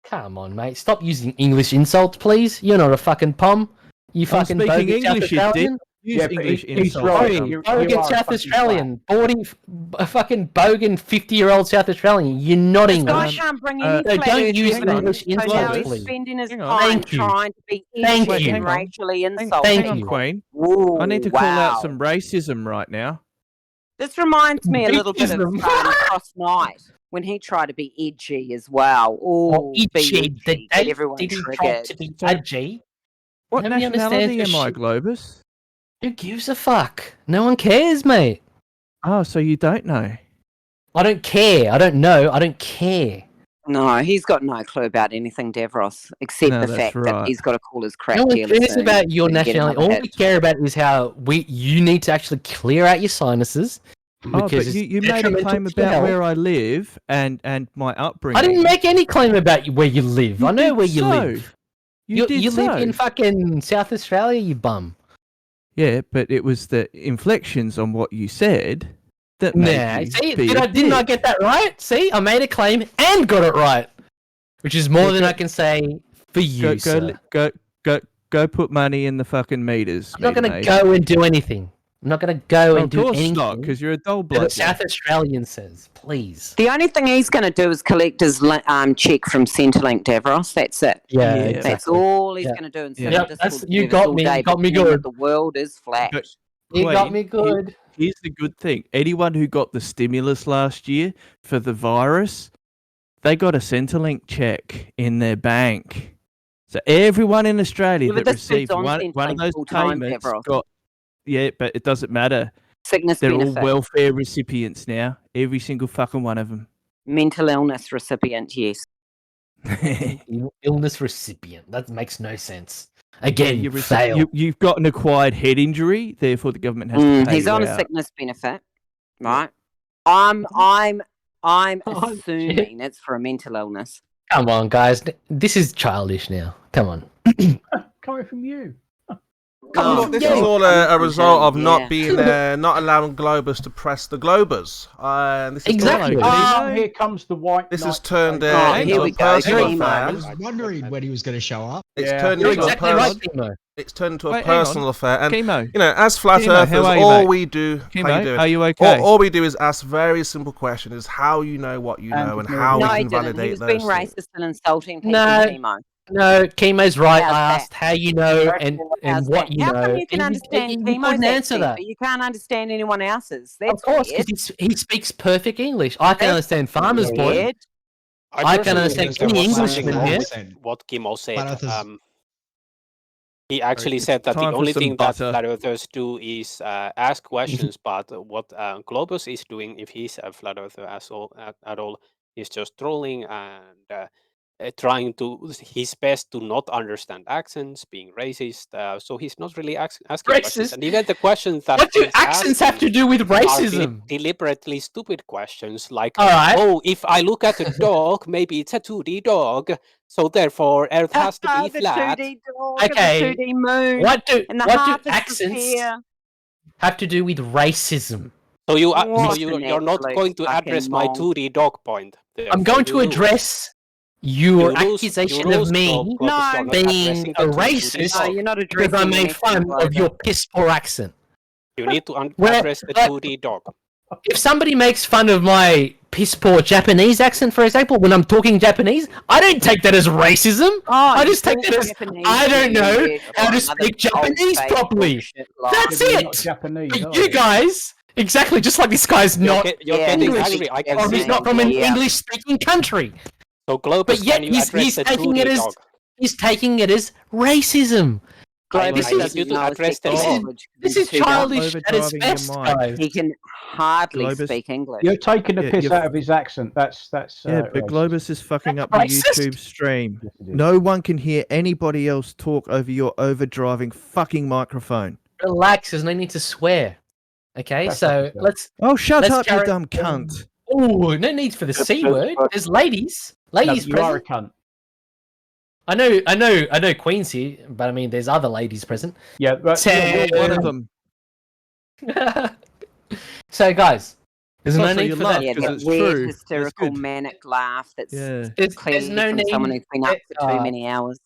Come on, mate. Stop using English insults, please. You're not a fucking pom. You I'm fucking speaking bogan South English, you dick. Australian. Use English he's insults. right. Bogan, You bogan are a South fucking Australian. A fucking bogan 50-year-old South Australian. You're not This guy English. can't bring uh, any no, flat don't earth use evidence, English so now insults, he's please. spending his Hang on. time Thank you. trying to be Thank edgy you. and racially Hang insulting. Thank on, you. Queen. Ooh, I need to call out wow. some racism right now. This reminds me a little bit of Racism. Cross Knight when he tried to be edgy as well. Or Oh, be itchy. edgy, get everyone Did he try triggered. to be edgy? What Nobody nationality understands am I, shit. Globus? Who gives a fuck? No one cares, mate. Oh, so you don't know? I don't care. I don't know. I don't care. No, he's got no clue about anything, Davros, except No, the that's fact that right. he's got to call his crack No one dealer cares soon about your and get nationality. another All we hit. care about is how you need to actually clear out your sinuses. Oh, but Because you it's made a detrimental claim to about health. where I live and my upbringing. I didn't make any claim about where you live. You I know did where you so. live. You did you live so. in fucking South Australia, you bum. Yeah, but it was the inflections on what you said that made Nah, you see, be a didn't I dick. get that right? See, I made a claim and got it right, which is more than I can say for you, sir. Go put money in the fucking meters. I'm not going to mate. go and do anything. I'm not going to go and Of do course anything. not, because you're a dull that a bloke. South Australian says, please. The only thing he's going to do is collect his check from Centrelink, Davros. That's it. Yeah, Yeah, That's exactly. all he's Yeah. going to do. And Yeah. sit Yep, at that's- Discord you servers got all me, day you got me pretending good. that The world is flat. But- You got Queen, me good. Here's the good thing. Anyone who got the stimulus last year for the virus, they got a Centrelink check in their bank. So everyone in Australia Yeah, but that this dude's received on one of Centrelink those full-time, payments Davros. got... Yeah, but it doesn't matter. Sickness They're benefit. all welfare recipients now. Every single fucking one of them. Mental illness recipient, yes. Illness recipient. That makes no sense. Again, fail. You've got an acquired head injury, therefore the government has to pay He's you on a out. sickness benefit, right? I'm assuming it's for a mental illness. Come on, guys. This is childish now. Come on. Coming from you. Oh, This yeah. is all a result of Yeah. not being not allowing Globus to press the Globers. This is Exactly. Oh, here comes the white. This knight has turned photo. into here a we go. personal Chemo. affair. I was wondering when he was going to show up. It's Yeah. turned You're into exactly a right, Timo. It's turned into a Wait, hang on. personal affair, and Chemo. you know, as flat Chemo, earthers, how are you, all mate? we do. Chemo, how you doing? are you okay? All we do is ask very simple questions: is how you know what you know, and how No, we he can didn't. He validate was those being things. racist and insulting people, No. Timo. No, Chemo's right. How's I that? asked how you know and How's what that? you How know. come you can and understand you Timo's couldn't answer accent, that. but you can't understand anyone else's? That's Of course, weird. because he speaks perfect English. I can That's understand Farmer's Boy. weird. I can understand any Englishman here. What Kimo said. Flat He actually It's said that the time for only some thing butter. that flat earthers do is ask questions, but what Globus is doing, if he's a flat earther at all, is just trolling and trying to his best to not understand accents, being racist. So he's not really asking questions. Racist? And even the questions that What do he's accents have to do with are racism? deliberately stupid questions, like, All right. oh, if I look at a dog, maybe it's a 2D dog, so therefore Earth has to be the flat. 2D dog Okay. and the 2D moon. What do and the half is the accents sphere. have to do with racism? So you're An not absolute going to address fucking my monk. 2D dog point. I'm going to address your accusation of me No. being a racist No, you're not because I addressing made anything, fun of your piss poor accent. You need to Where- address the but- 2D dog. If somebody makes fun of my piss poor Japanese accent, for example, when I'm talking Japanese, I don't take that as racism. I just take that as I don't know how to speak Japanese properly. That's You're not it. Japanese, But are you guys, exactly, just like this guy's not You're getting English, angry. I can or see he's not that. from an Yeah. English-speaking country. So Globus, But yet can you he's address the taking 2D it as dog? he's taking it as racism. I This need is you to address the this is, dog. this is childish at its Overdriving your best, mind. guys. He can hardly Globus. speak English. You're taking the Yeah, piss you're- out of his accent. That's Yeah, but racist. Globus is fucking up the Racist? YouTube stream. Yes, it is. No one can hear anybody else talk over your overdriving fucking microphone. Relax, there's no need to swear. Okay, That's so not let's. Oh, shut Let's up, you carry- dumb cunt. Oh, no need for the C word. There's ladies. No, Ladies you are a present. cunt. I know Queen's here, but I mean, there's other ladies present. Yeah, but You're You're one of them. So, guys, there's no Also, need you for laugh that. Yeah, because that it's weird, true. It's hysterical, good. manic laugh that's Yeah. There's clearly no from need. someone who's been up for too many hours.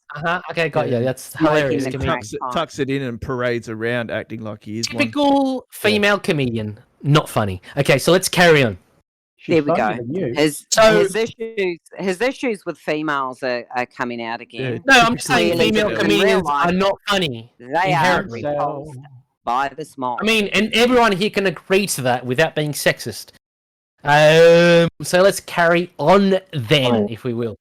Okay, got you. Yeah. That's Making hilarious. the Comedian. crack. Tucks it in and parades around acting like he is one. Typical female comedian. Not funny. Okay, so let's carry on. she's There we funnier go. than you. His issues with females are coming out again. No, I'm saying Clearly, female in real comedians life, are not funny. They are inherently. repulsed by the small. I mean, and everyone here can agree to that without being sexist. So let's carry on then, if we will.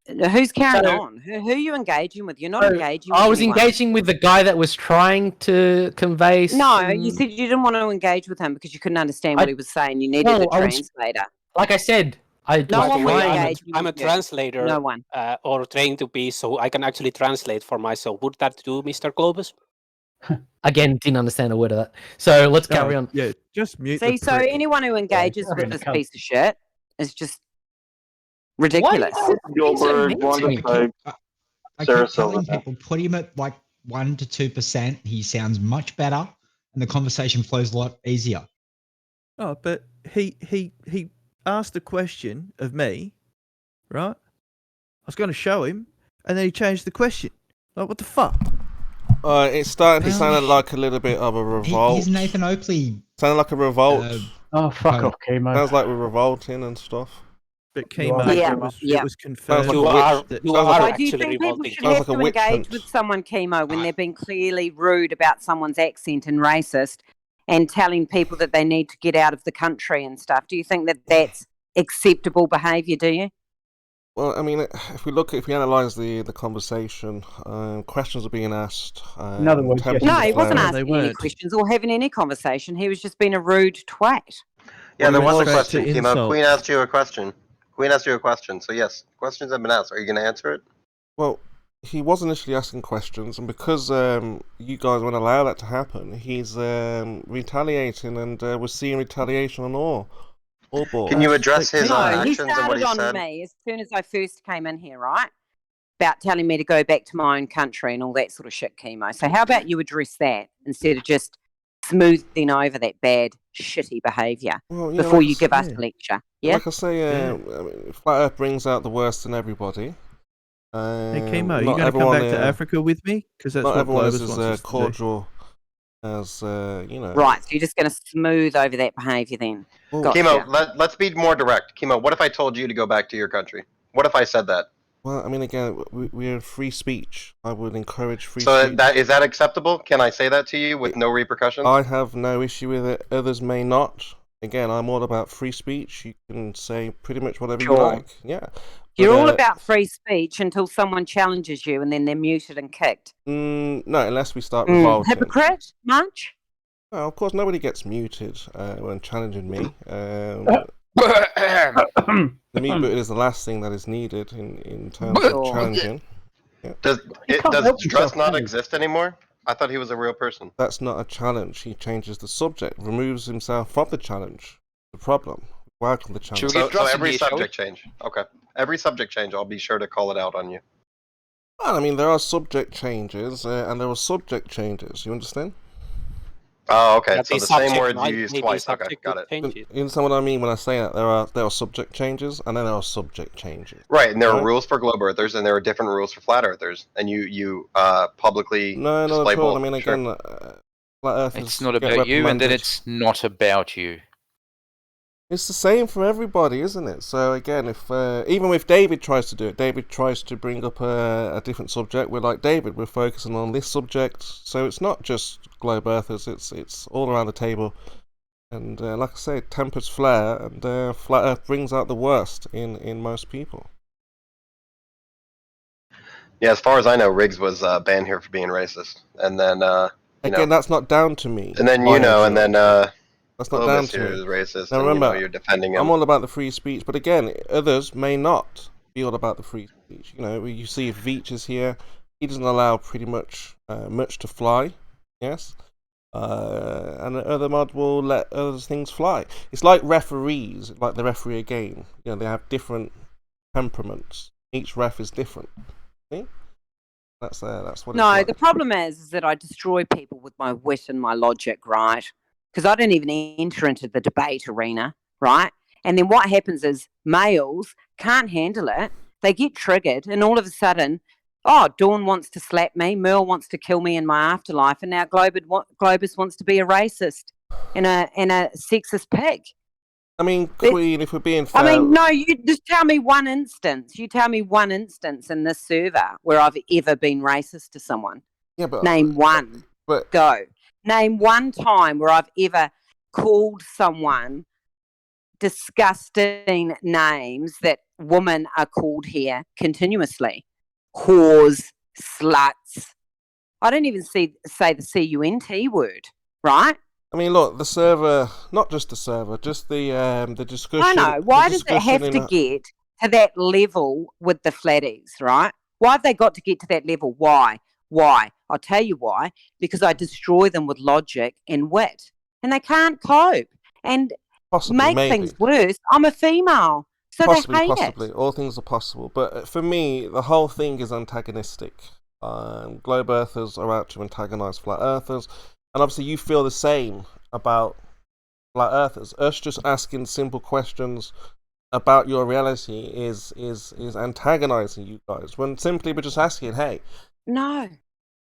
Who's carrying So- on? Who are you engaging with? You're not So, engaging with I was anyone. engaging with the guy that was trying to convey. No, some- you said you didn't want to engage with him because you couldn't understand what he was saying. You needed No, a I was- translator. Like I said, I No was one will trying. engage I'm a with you. translator, No one. or trained to be, so I can actually translate for myself. Would that do, Mr. Globus? Again, didn't understand a word of that. So let's carry on. Yeah, just mute See, the so prick. anyone who engages Yeah, with this cunt. piece of shit is just ridiculous. Gilbert, Wonderful. I Sarah keep telling Silver. people, put him at like 1 to 2%. He sounds much better, and the conversation flows a lot easier. Oh, but he asked a question of me, right? I was going to show him, and then he changed the question. Like, what the fuck? It started to sound like a little bit of a revolt. He's Nathan Oakley. Sounded like a revolt. Oh, fuck off, Chemo. Sounds like we're revolting and stuff. But Kimo, Yeah, it was yeah. confirmed. Sounds You like a are, witch. that- you Sounds are like Why do you actually think people revolting. should Sounds have like a to witch engage hunt. with someone, Chemo, when they're being clearly rude about someone's accent and racist and telling people that they need to get out of the country and stuff? Do you think that that's acceptable behaviour, do you? Well, I mean, if we analyse the conversation, questions are being asked. In other words, attempting No, to he wasn't flare. asking any weren't. questions or having any conversation. He was just being a rude twat. Yeah, there Well, was a straight question, to Kimo. insult. Queen asked you a question. Queen asked you a question. So yes, questions have been asked. Are you going to answer it? Well, he was initially asking questions, and because you guys won't allow that to happen, he's retaliating, and we're seeing retaliation on all boards. Can you address his No, he actions and what started he on said? me as soon as I first came in here, right? About telling me to go back to my own country and all that sort of shit, Chemo. So how about you address that instead of just smoothing over that bad, shitty behaviour Well, you know, before like you I give us say- a lecture? Yeah? Like I say, I mean, Flat Earth brings out the worst in everybody. Hey, Kimo, you not going to come everyone, back to Africa with me? Because that's not what everyone Globus is wants as us to do. cordial as you know. Right, so you're just going to smooth over that behaviour then? Well, Gotcha. Kimo, let's be more direct. Kimo, what if I told you to go back to your country? What if I said that? Well, I mean, again, we're free speech. I would encourage free So speech. is that acceptable? Can I say that to you with no repercussions? I have no issue with it. Others may not. Again, I'm all about free speech. You can say pretty much whatever Sure. you like. Yeah. You're But, all about free speech until someone challenges you and then they're muted and kicked. no, unless we start revolting. Hypocrite, much? Well, of course, nobody gets muted when challenging me. The mute button is the last thing that is needed in terms of challenging. Yeah. Does Struss not exist anymore? I thought he was a real person. That's not a challenge. He changes the subject, removes himself from the challenge. The problem. Welcome the challenge. So every subject change. Okay. Every subject change, I'll be sure to call it out on you. Well, I mean, there are subject changes, and there are subject changes. You understand? Oh, okay. But So the the same subject word might- you used maybe twice. Okay, subject got would it. change You understand what I mean when I say that? There are subject changes, and then there are subject changes. Right, and there are Right? rules for globe earthers, and there are different rules for flat earthers, and you publicly No, not display at all. both. I mean, Sure. again, flat earthers It's not get about you, and then reprimanded. it's not about you. It's the same for everybody, isn't it? So again, if even if David tries to do it, David tries to bring up a different subject. We're like, David, we're focusing on this subject. So it's not just globe earthers. It's all around the table. And like I say, tempers flare, and flat Earth brings out the worst in most people. Yeah, as far as I know, Riggs was banned here for being racist, and then Again, that's not down to me. and then That's not down Clovis to here me. is racist, Now and remember, you're defending him. I'm all about the free speech, but again, others may not be all about the free speech. You know, you see if Veach is here, he doesn't allow pretty much much to fly. Yes. And other mod will let other things fly. It's like referees, like the referee a game. You know, they have different temperaments. Each ref is different. See? That's what. No, it's like. the problem is that I destroy people with my wit and my logic, right? Because I don't even enter into the debate arena, right? And then what happens is males can't handle it. They get triggered, and all of a sudden, oh, Dawn wants to slap me, Merle wants to kill me in my afterlife, and now Globus wants to be a racist and a sexist pig. I mean, Queen, if we're being fair. I mean, no, you just tell me one instance. You tell me one instance in this server where I've ever been racist to someone. Yeah, but name one. Go. Name one time where I've ever called someone disgusting names that women are called here continuously. Whores, sluts. I don't even say the C-U-N-T word, right? I mean, look, the server, not just the server, just the discussion. I know. Why does it have to get to that level with the flatties, right? Why have they got to get to that level? Why? Why? I'll tell you why. Because I destroy them with logic and wit. And they can't cope. And make things worse. I'm a female. So they hate it. All things are possible. But for me, the whole thing is antagonistic. Globe Earthers are out to antagonize Flat Earthers. And obviously you feel the same about Flat Earthers. Us just asking simple questions about your reality is antagonizing you guys. When simply we're just asking, hey. No.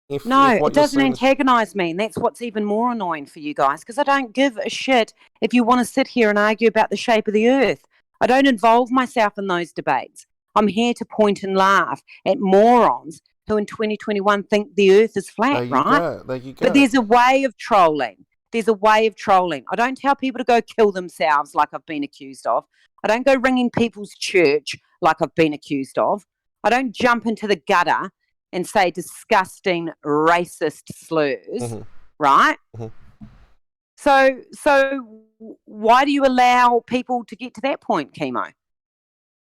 It doesn't antagonize me. And that's what's even more annoying for you guys. Because I don't give a shit if you want to sit here and argue about the shape of the earth. I don't involve myself in those debates. I'm here to point and laugh at morons who in 2021 think the earth is flat, right? There you go. But there's a way of trolling. There's a way of trolling. I don't tell people to go kill themselves like I've been accused of. I don't go ringing people's church like I've been accused of. I don't jump into the gutter and say disgusting racist slurs, right? So why do you allow people to get to that point, Chemo?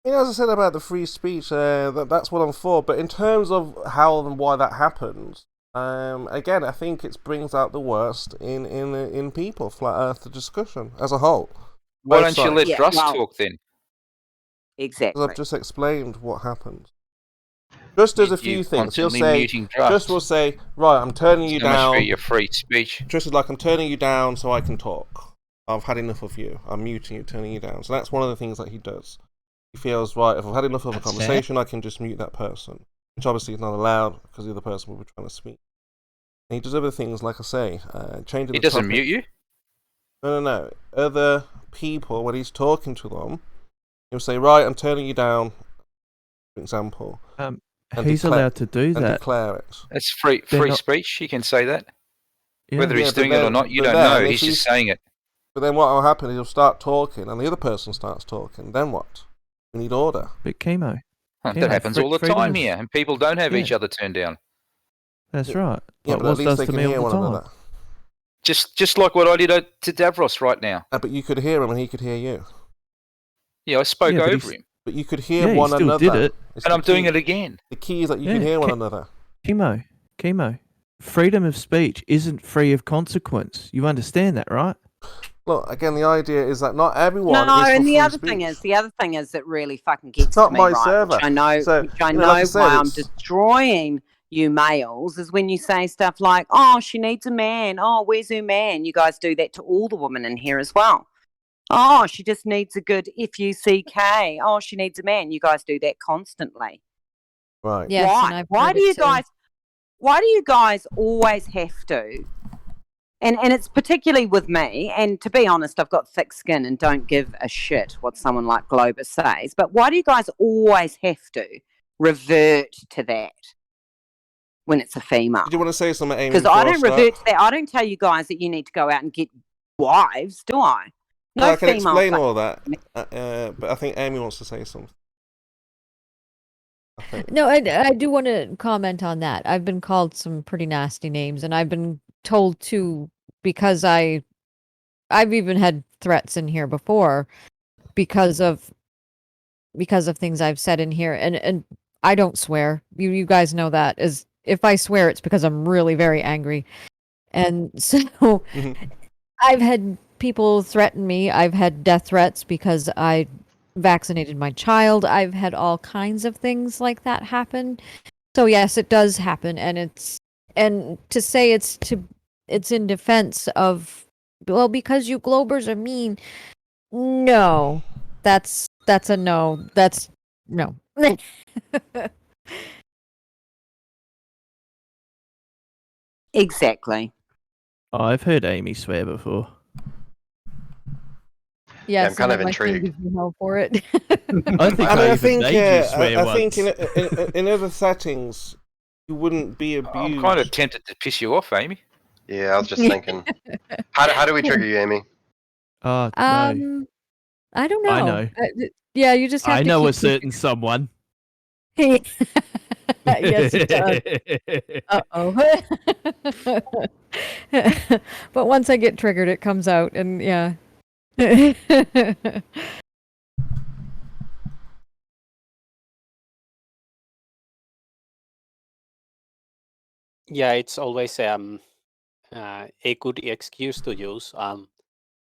You know, as I said about the free speech, that's what I'm for. But in terms of how and why that happens, again, I think it brings out the worst in people, Flat Earth discussion as a whole. Why don't you let Russ talk then? Exactly. Because I've just explained what happened. Just as a few things, he'll say, just will say, right, I'm turning you down. Your free speech. Just like I'm turning you down so I can talk. I've had enough of you. I'm muting you, turning you down. So that's one of the things that he does. He feels, right, if I've had enough of a conversation, I can just mute that person. Which obviously is not allowed because the other person will be trying to speak. And he does other things, like I say, changing the He doesn't topic. mute you? No. Other people, when he's talking to them, he'll say, right, I'm turning you down, for example. He's allowed to do that. And declare it. It's free speech. He can say that. Yeah. Whether he's doing it or not, you don't know. He's just saying it. But then what will happen is you'll start talking, and the other person starts talking. Then what? We need order. But chemo. That happens all the time here, and people don't have each other turned down. That's right. Yeah, but at least they can hear one another. Just like what I did to Davros right now. But you could hear him, and he could hear you. Yeah, I spoke over him. But you could hear one another. Did it. And I'm doing it again. The key is that you can hear one another. Chemo. Freedom of speech isn't free of consequence. You understand that, right? Look, again, the idea is that not everyone. No, is for and the free other speech. thing is that really fucking gets It's not to me, my right? server. Which I know, So, which I you know know, like I said, why I'm it's- destroying you males is when you say stuff like, "Oh, she needs a man. Oh, where's her man?" You guys do that to all the women in here as well. Oh, she just needs a good F-U-C-K. Oh, she needs a man. You guys do that constantly. Right. Yes, and Why? I've Why heard do it you too. guys? Why do you guys always have to? And it's particularly with me. And to be honest, I've got thick skin and don't give a shit what someone like Globus says. But why do you guys always have to revert to that when it's a female? Did you want to say something, Amy? Because I don't revert to that. I don't tell you guys that you need to go out and get wives, do I? No, I can female explain all that, but I think Amy wants to say something. No, I do want to comment on that. I've been called some pretty nasty names, and I've been told to, because I've even had threats in here before because of things I've said in here, and I don't swear. You guys know that. Is if I swear, it's because I'm really very angry, and so I've had people threaten me. I've had death threats because I vaccinated my child. I've had all kinds of things like that happen. So yes, it does happen, and to say it's in defense of, well, because you Globers are mean. No, that's a no. That's no. Exactly. Oh, I've heard Amy swear before. Yes, I'm kind of and my team intrigued. gives me hell for it. I think in other settings, you wouldn't be abused. I'm kind of tempted to piss you off, Amy. Yeah, I was just thinking. How do we trigger you, Amy? No. I don't know. I know. Yeah, you just have I to know keep a certain someone. Yes, he does. Uh-oh. But once I get triggered, it comes out, and yeah. Yeah, it's always a good excuse to use.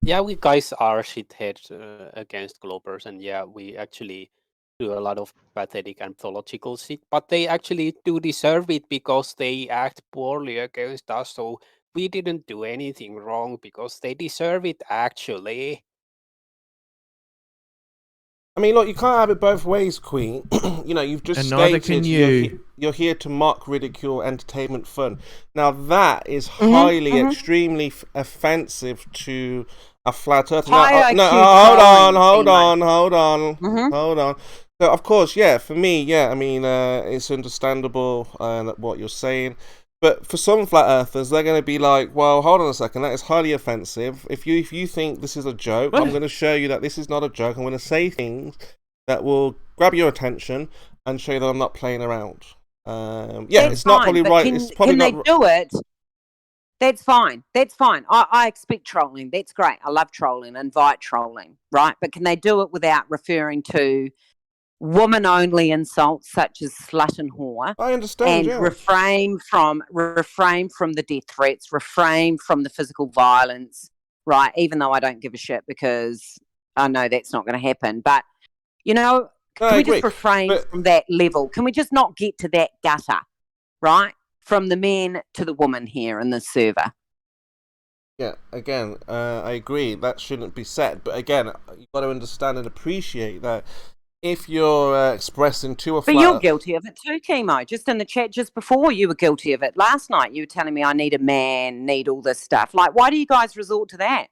Yeah, we guys are shitheads against Globers, and yeah, we actually do a lot of pathetic and pathological shit, but they actually do deserve it because they act poorly against us, so we didn't do anything wrong because they deserve it, actually. I mean, look, you can't have it both ways, Queen. You know, you've just And neither stated can you. you're here to mock, ridicule, entertainment, fun. Now, that is highly, extremely offensive to a flat earther. Hold on. So, of course, yeah, for me, yeah, I mean, it's understandable what you're saying. But for some flat earthers, they're going to be like, well, hold on a second, that is highly offensive. If you think this is a joke, I'm going to show you that this is not a joke. I'm going to say things that will grab your attention and show you that I'm not playing around. Yeah, That's it's not fine, probably but right. Can, It's probably can not. they do it? That's fine. That's fine. I expect trolling. That's great. I love trolling. Invite trolling, right? But can they do it without referring to woman-only insults such as slut and whore? I understand. And Yeah. refrain from the death threats. Refrain from the physical violence, right? Even though I don't give a shit because I know that's not going to happen. But you know, can we just refrain from that level? Can we just not get to that gutter, right? From the man to the woman here in the server. Yeah, again, I agree. That shouldn't be said. But again, you've got to understand and appreciate that if you're expressing to a But you're guilty of it too, Chemo. Just in the chat just before, you were guilty of it. Last night, you were telling me I need a man, need all this stuff. Like, why do you guys resort to that?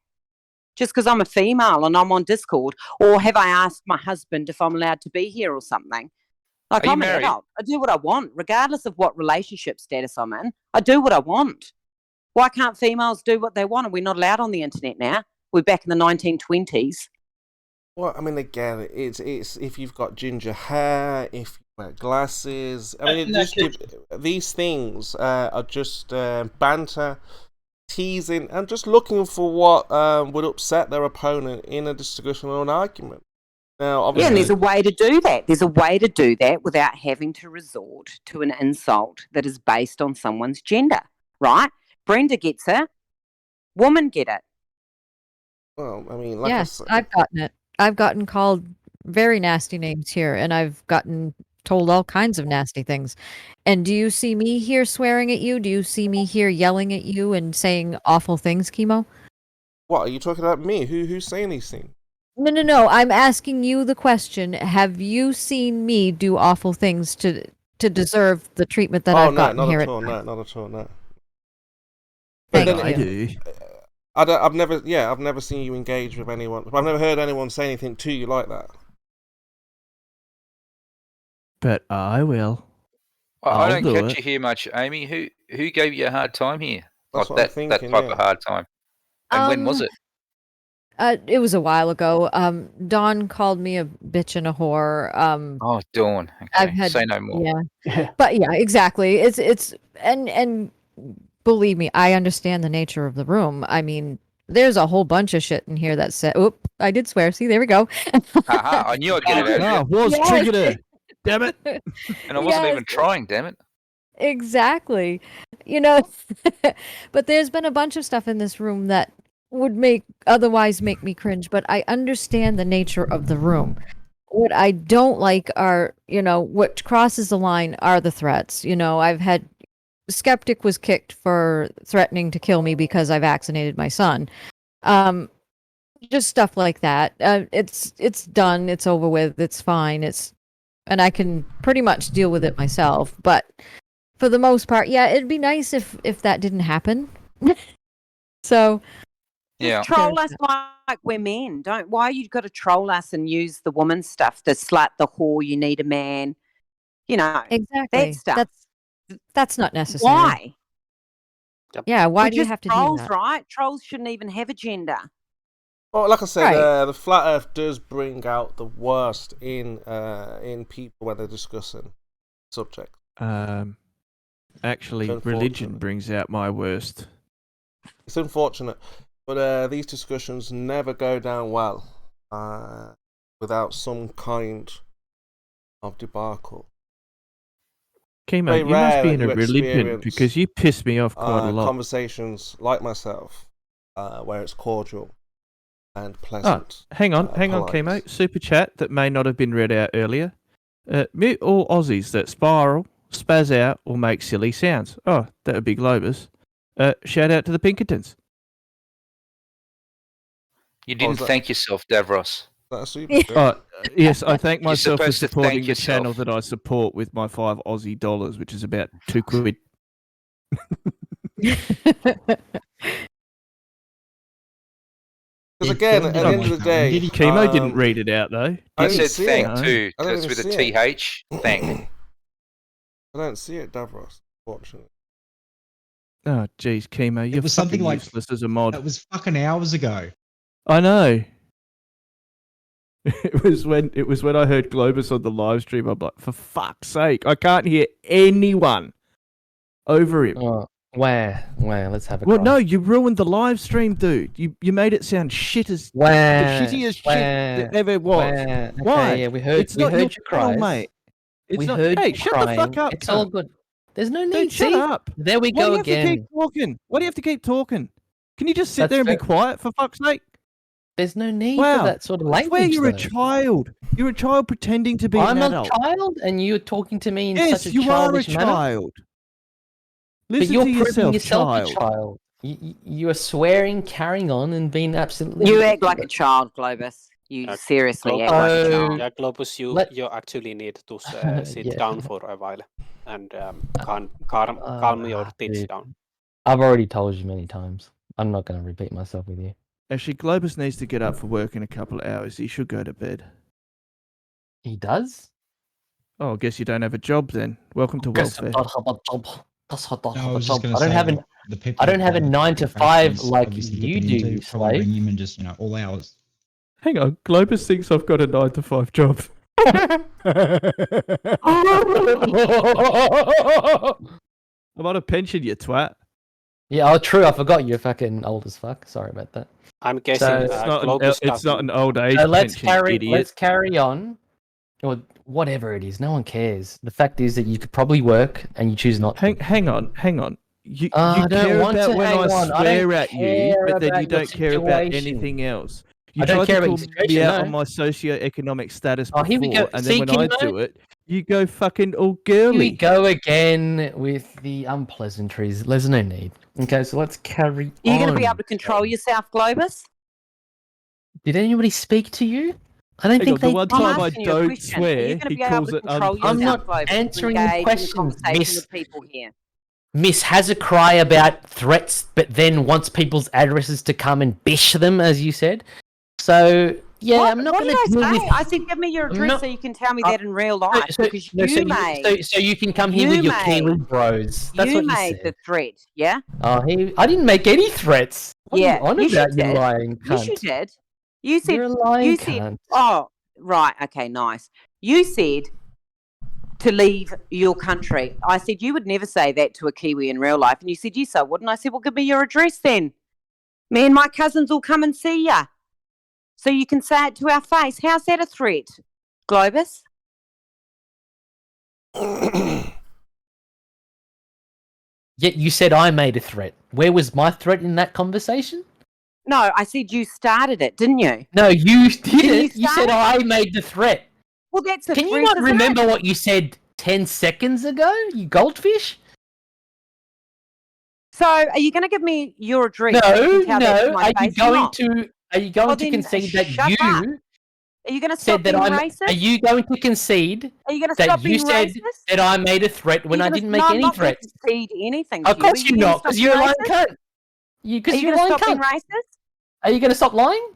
Just because I'm a female and I'm on Discord? Or have I asked my husband if I'm allowed to be here or something? Like, I'm an adult. I do what I want, regardless of what relationship status I'm in. I do what I want. Why can't females do what they want? Are we not allowed on the internet now? We're back in the 1920s. Well, I mean, again, it's if you've got ginger hair, if you wear glasses. I mean, these things are just banter, teasing, and just looking for what would upset their opponent in a discussion or an argument. Now, obviously, and there's a way to do that. There's a way to do that without having to resort to an insult that is based on someone's gender, right? Brenda gets it. Women get it. Well, I mean, like yes, I've gotten it. I've gotten called very nasty names here, and I've gotten told all kinds of nasty things. And do you see me here swearing at you? Do you see me here yelling at you and saying awful things, Chemo? What, are you talking about me? Who's saying these things? No. I'm asking you the question. Have you seen me do awful things to deserve the treatment that I've gotten here? No, not at all. No. Thank you. I've never seen you engage with anyone. I've never heard anyone say anything to you like that. But I will. I don't catch you here much, Amy. Who gave you a hard time here? That's like what I'm thinking, that type of hard time. And when was it? It was a while ago. Dawn called me a bitch and a whore. Oh, Dawn. Okay. I've had, Say no more. Yeah. But yeah, exactly. It's and believe me, I understand the nature of the room. I mean, there's a whole bunch of shit in here that said, "Oop, I did swear." See, there we go. Haha, I knew I'd get it out. Triggered her. Damn it. And I wasn't even trying, damn it. Exactly. But there's been a bunch of stuff in this room that would otherwise make me cringe, but I understand the nature of the room. What I don't like are, what crosses the line are the threats. I've had Skeptic was kicked for threatening to kill me because I vaccinated my son. Just stuff like that. It's done. It's over with. It's fine. And I can pretty much deal with it myself. But for the most part, yeah, it'd be nice if that didn't happen. So just troll us like we're men. Why you got to troll us and use the woman stuff, the slut, the whore, you need a man. Exactly. That stuff. That's not necessary. Why? Yeah, why do you have to trolls, do that? Right? Trolls shouldn't even have a gender. Well, like I said, the flat Earth does bring out the worst in people when they're discussing subjects. Actually, religion brings out my worst. It's unfortunate, but these discussions never go down well without some kind of debacle. Chemo, you must be in a religion because you piss me off quite a lot. Conversations like myself, where it's cordial and pleasant. Oh, hang on, Chemo. Super chat that may not have been read out earlier. Mute all Aussies that spiral, spaz out, or make silly sounds. Oh, that would be Globus. Shout out to the Pinkertons. You didn't thank yourself, Davros. Yes, I thank myself for supporting the channel that I support with my $5 Aussie, which is about £2. Because again, at the end of the day, Chemo didn't read it out though. He said thank too. That's with a TH. Thank. I don't see it, Davros. Fortunately. Oh, jeez, Chemo, you're something like useless as a mod. That was fucking hours ago. I know. It was when I heard Globus on the live stream. I'm like, for fuck's sake, I can't hear anyone over him. Oh, where? Let's have a Well, cry. no, you ruined the live stream, dude. You made it sound shit as the shittiest shit that ever was. Okay, Why? yeah, we heard. We heard your cries, mate. We heard hey, you shut crying. the fuck up. It's all good. There's no need. Dude, shut up. There we Why go do you again. have to keep talking? Why do you have to keep talking? Can you just sit That's there and be fair. quiet for fuck's sake? There's no need Wow. for that sort of I language. swear you're a though. child. You're a child pretending to be I'm an a adult. child, and you're talking to me in Yes, such a you are a childish manner. child. But Listen you're to proving yourself, yourself a child. You are swearing, carrying on, and being absolutely. You act like a child, Globus. You seriously act like a child. Yeah, Globus, you actually need to sit Yeah. down for a while and calm your tits dude. down. I've already told you many times. I'm not going to repeat myself with you. Actually, Globus needs to get up for work in a couple of hours. He should go to bed. He does? Oh, I guess you don't have a job then. Welcome to welfare. No, I was just gonna I don't say have that. the people. I don't have a 9 to 5 like obviously you looking do, into, you probably slave. bring him in just all hours. Hang on, Globus thinks I've got a 9 to 5 job. I'm on a pension, you twat. Yeah, oh, true. I forgot you're fucking old as fuck. Sorry about that. I'm guessing it's not an old age So let's pension, idiot. Let's carry on, or whatever it is. No one cares. The fact is that you could probably work and you choose not. Hang on. You I don't care want about to when hang I on. I swear don't at you, care but then about you your don't care about situation. anything else. You I don't tried care to about call your me situation, out no. on my socioeconomic status Oh, before, here we go. and See, then when can I you do it, you go fucking all girly. Here we go again with the unpleasantries. There's no need. Okay, so let's carry on. Are you going to be able to control yourself, Globus? Did anybody speak to you? I don't think The they one did. time I don't swear, he calls it I'm not answering the questions, Miss. With people here. Miss has a cry about threats, but then wants people's addresses to come and bish them, as you said. So yeah, I'm not going to deal with. I said, give me your address so you can tell me that in real life because so you can come here with your Kiwi bros. That's what you made said. the threat, yeah? Oh, I didn't make any threats. What Yeah, are you on about, you lying cunt? Yes, you did. You said You're a lying you cunt. said, oh, right, okay, nice. You said to leave your country. I said you would never say that to a Kiwi in real life, and you said yes, I would. And I said, well, give me your address then. Me and my cousins will come and see ya, so you can say it to our face. How's that a threat, Globus? Yet you said I made a threat. Where was my threat in that conversation? No, I said you started it, didn't you? No, you did it. You start said it? I made the threat. Well, that's a Can threat. you not isn't remember it? what you said 10 seconds ago, you goldfish? So, are you going to give me your address? so you can No, tell that to no. my Are you face or going not? to? Are you going Well, to then concede that shut you up. Are you going to stop said that being I'm? racist? Are you going to concede Are you going to that stop you being said racist? that I made a threat when Are I you didn't gonna- make no, any I'm not gonna threats? concede anything. Of to course you. you're Are not, because you you're a gonna lying stop cunt. being racist? Because Are you you're a going to lying stop being cunt. racist? Are you going to stop lying?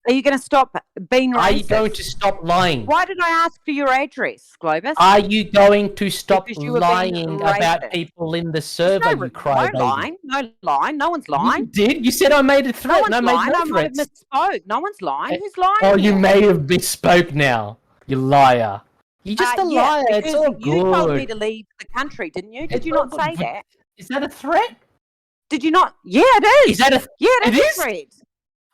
Are you going to stop being racist? Are you going to stop lying? Why did I ask for your address, Globus? Are you going to stop Because you were being lying about racist. people in the There's server, no, you crybaby? no lying. No lying. No one's You lying. did. You said I made a No threat, one's and I made lying. no I might have threats. misspoke. No one's lying. Who's lying? Oh, you here? may have misspoke now, you liar. You're just a Yeah, liar. It's because all you told me good. to leave the country, didn't you? Did It's you all not good, say but that? Is that a threat? Did you not? Yeah, it is. Is that a? Yeah, It it is is? a threat.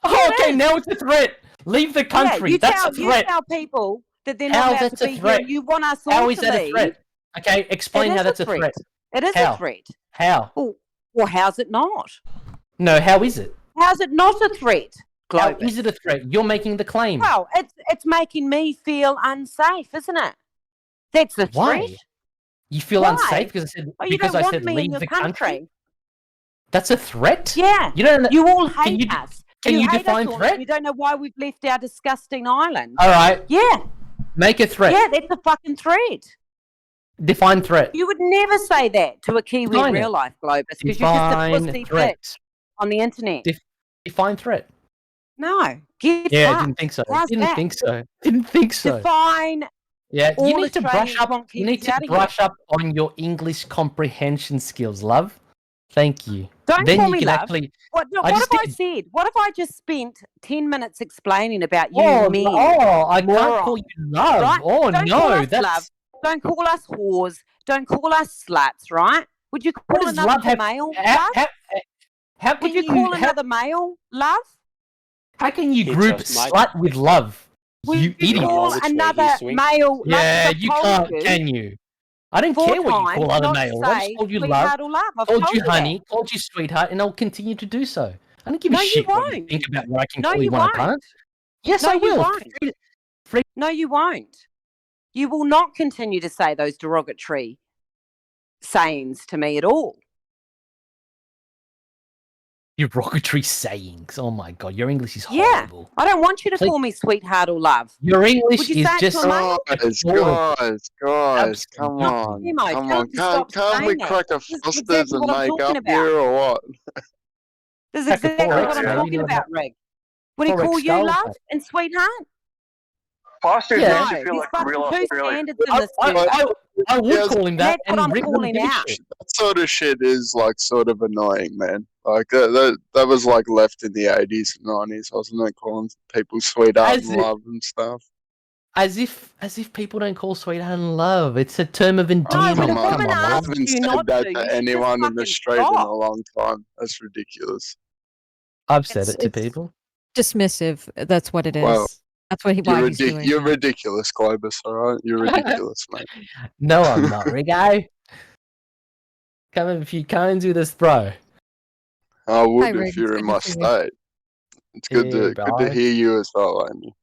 Oh, Yeah, it okay. is. Now it's a threat. Leave the country. Yeah, That's a threat. You tell people that they're How not allowed that's to a be here, threat? and you want us all How is to that leave. a threat? Okay, explain It how is that's a threat. It is How? a threat. How? Well, how's it not? No, how is it? How's it not a threat, How Globus? is it a threat? You're making the claim. Well, it's making me feel unsafe, isn't it? That's the Why? threat. You feel Why? unsafe because I said Oh, you because don't I want said me in leave your the country. That's a threat. Yeah. You don't. You all Can hate you- us. Can you hate define us all, threat? and you don't know why we've left our disgusting island. All right. Yeah. Make a threat. Yeah, that's a fucking threat. Define threat. You would never say that to a Kiwi Define in it. real life, Globus, because you're just a Define pussy threat. bitch on the internet. Define threat. No. Get Yeah, I fucked. didn't think so. How's Didn't that? think so. Didn't think so. Define Yeah, all you need to brush Australian up. twonk You need Kiwis to outta brush here. up on your English comprehension skills, love. Thank you. Don't then call you me can love. actually. What I have just I did. said? What if I just spent 10 minutes explaining about you Oh, men? I can't Moron. call you love. Right? Oh Don't no, call us that's love. Don't call us whores. Don't call us sluts, right? Would you what call does another love have? male How, love? how can Would you call how, another male love? how can you He group just might- slut with love? Would You you idiot. call which way another he swings. male love? Yeah, I've you told can't, you can you? I don't 4 care what you times call other not to males. I say just called you love, sweetheart or love. I've called told you that. honey, called you sweetheart, and I'll continue to do so. I don't give a No, you shit what you won't. think about what I can No, call you you when I won't. can't. Yes, No, I you will. won't. No, you won't. You will not continue to say those derogatory sayings to me at all. Derogatory sayings. Oh my god, your English is Yeah. horrible. I don't want you to Please- call me sweetheart or love. Your English Would you is say it just to a male? Guys, come Absolutely. on, Timo, come tell on. him to stop Can't we saying that. crack a This is fosters exactly and what I'm make talking up about. here or what? This is Crack a exactly forex, what I'm maybe, talking not about, a- Reg. Would he forex call you style love attack. and sweetheart? Fosters No, makes you feel there's like fucking real two Australian. standards in this dude. I would call him that, That's what and I'm rip them calling to out. shit. That sort of shit is like sort of annoying, man. Like that was like left in the 80s and 90s, wasn't it? Calling people sweetheart and love and stuff. As if people don't call sweetheart and love. It's a term of No, endearment. when a Come on, woman I asks haven't you said not that to, you to should just anyone in the fucking street in a stop. long time. That's ridiculous. I've said It's- it to it's people. Dismissive. That's what it is. Well, That's what why he's doing. You're that. ridiculous, Globus. All right, you're ridiculous, mate. No, I'm not, Rigo. Come have a few cones with us, bro. I would Hi, Rig, if you're it's in good my to see you. state. It's good Yeah, to bro. hear you as well, Amy.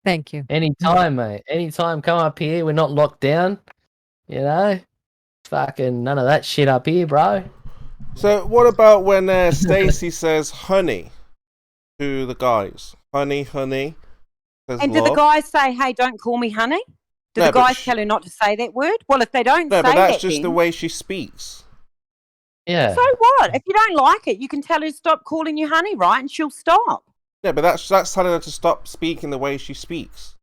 Thank you. Anytime, mate. Anytime. Come up here. We're not locked down. You know? Fucking none of that shit up here, bro. So what about when Stacy says honey to the guys? Honey, honey. Says And do the love. guys say, "Hey, don't call me honey"? Do No, the but guys tell her not to say that word? Well, if they don't No, say but that's that, just then, the way she speaks. Yeah. so what? If you don't like it, you can tell her to stop calling you honey, right? And she'll stop. Yeah, but that's telling her to stop speaking the way she speaks.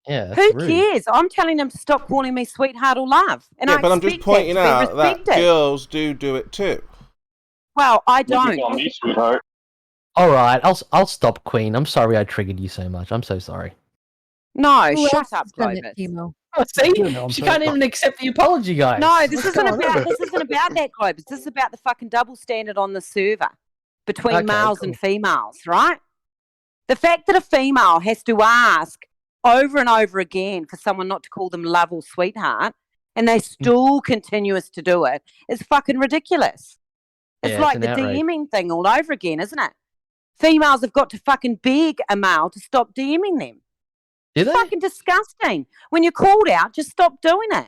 Yeah. Who cares? I'm telling them to stop calling me sweetheart or love. And Yeah, I but I'm just expect pointing that to out be that respected. girls do it too. Well, I You can call don't. me sweetheart. All right. I'll stop, Queen. I'm sorry I triggered you so much. I'm so sorry. No, Who shut else up, has done it, Clovis. Timo? Oh, see? She can't even accept the apology, guys. No, this What's isn't going on? about that, Clovis. This is about the fucking double standard on the server between Okay, males cool. and females, right? The fact that a female has to ask over and over again for someone not to call them love or sweetheart, and they still continuous to do it, is fucking ridiculous. It's Yeah, like it's the an outrage. DMing thing all over again, isn't it? Females have got to fucking beg a male to stop DMing them. Do they? Fucking disgusting. When you're called out, just stop doing it.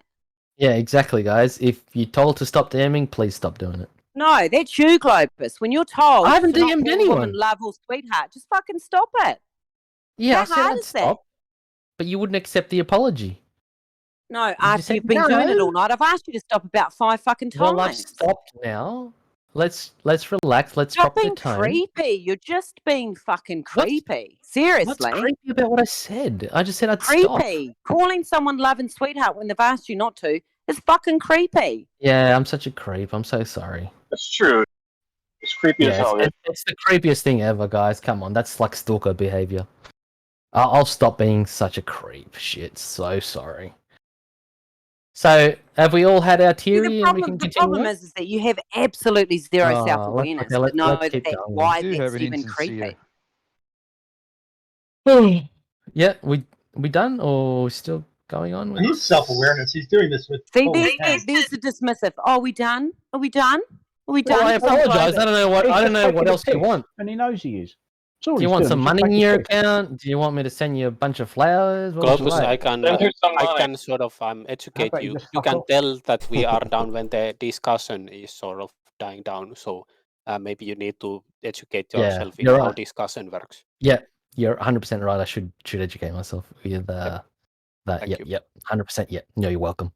Yeah, exactly, guys. If you're told to stop DMing, please stop doing it. No, that's you, Globus. When you're told I haven't to not DM'd call a anyone. woman love or sweetheart, just fucking stop it. Yeah, How I said hard I'd is that? stop, but you wouldn't accept the apology. No, just after said you've been doing it no. all night, I've asked you to stop about 5 fucking times. Well, I've stopped now. Let's relax. Let's Stop drop the being tone. creepy. You're just being fucking creepy. Seriously. What's creepy about what I said? I just said I'd stop. Creepy. Calling someone love and sweetheart when they've asked you not to is fucking creepy. Yeah, I'm such a creep. I'm so sorry. That's true. It's creepy as Yeah, hell. it's the creepiest thing ever, guys. Come on, that's like stalker behavior. I'll stop being such a creep. Shit, so sorry. So, have we all had our See, theory and we can the continue? problem is that you have absolutely zero Oh, self-awareness okay, to let's know keep that going. why We do have that's an even insincere. creepy. Yeah, we done or still going on with He's self-awareness. He's doing this with. See, full there's intent. the dismissive. Oh, are we done? Are we done? Are we Well, done? I apologise. I don't know what Taking else a you piss, want. and he knows he is. Do you want some money in your account? Do you want me to send you a bunch of flowers? What would you Globus, like? I can sort of educate about you you. just You fuck can off? tell that we are done when the discussion is sort of dying down. So maybe you need to educate Yeah, yourself in you're how right. discussion works. Yeah, you're 100% right. I should educate myself with that. Thank you. Yep, 100%. Yep. No, you're welcome.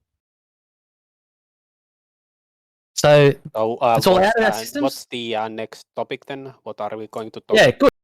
So So it's all out of our systems. what's the next topic then? What are we going to talk Yeah, good.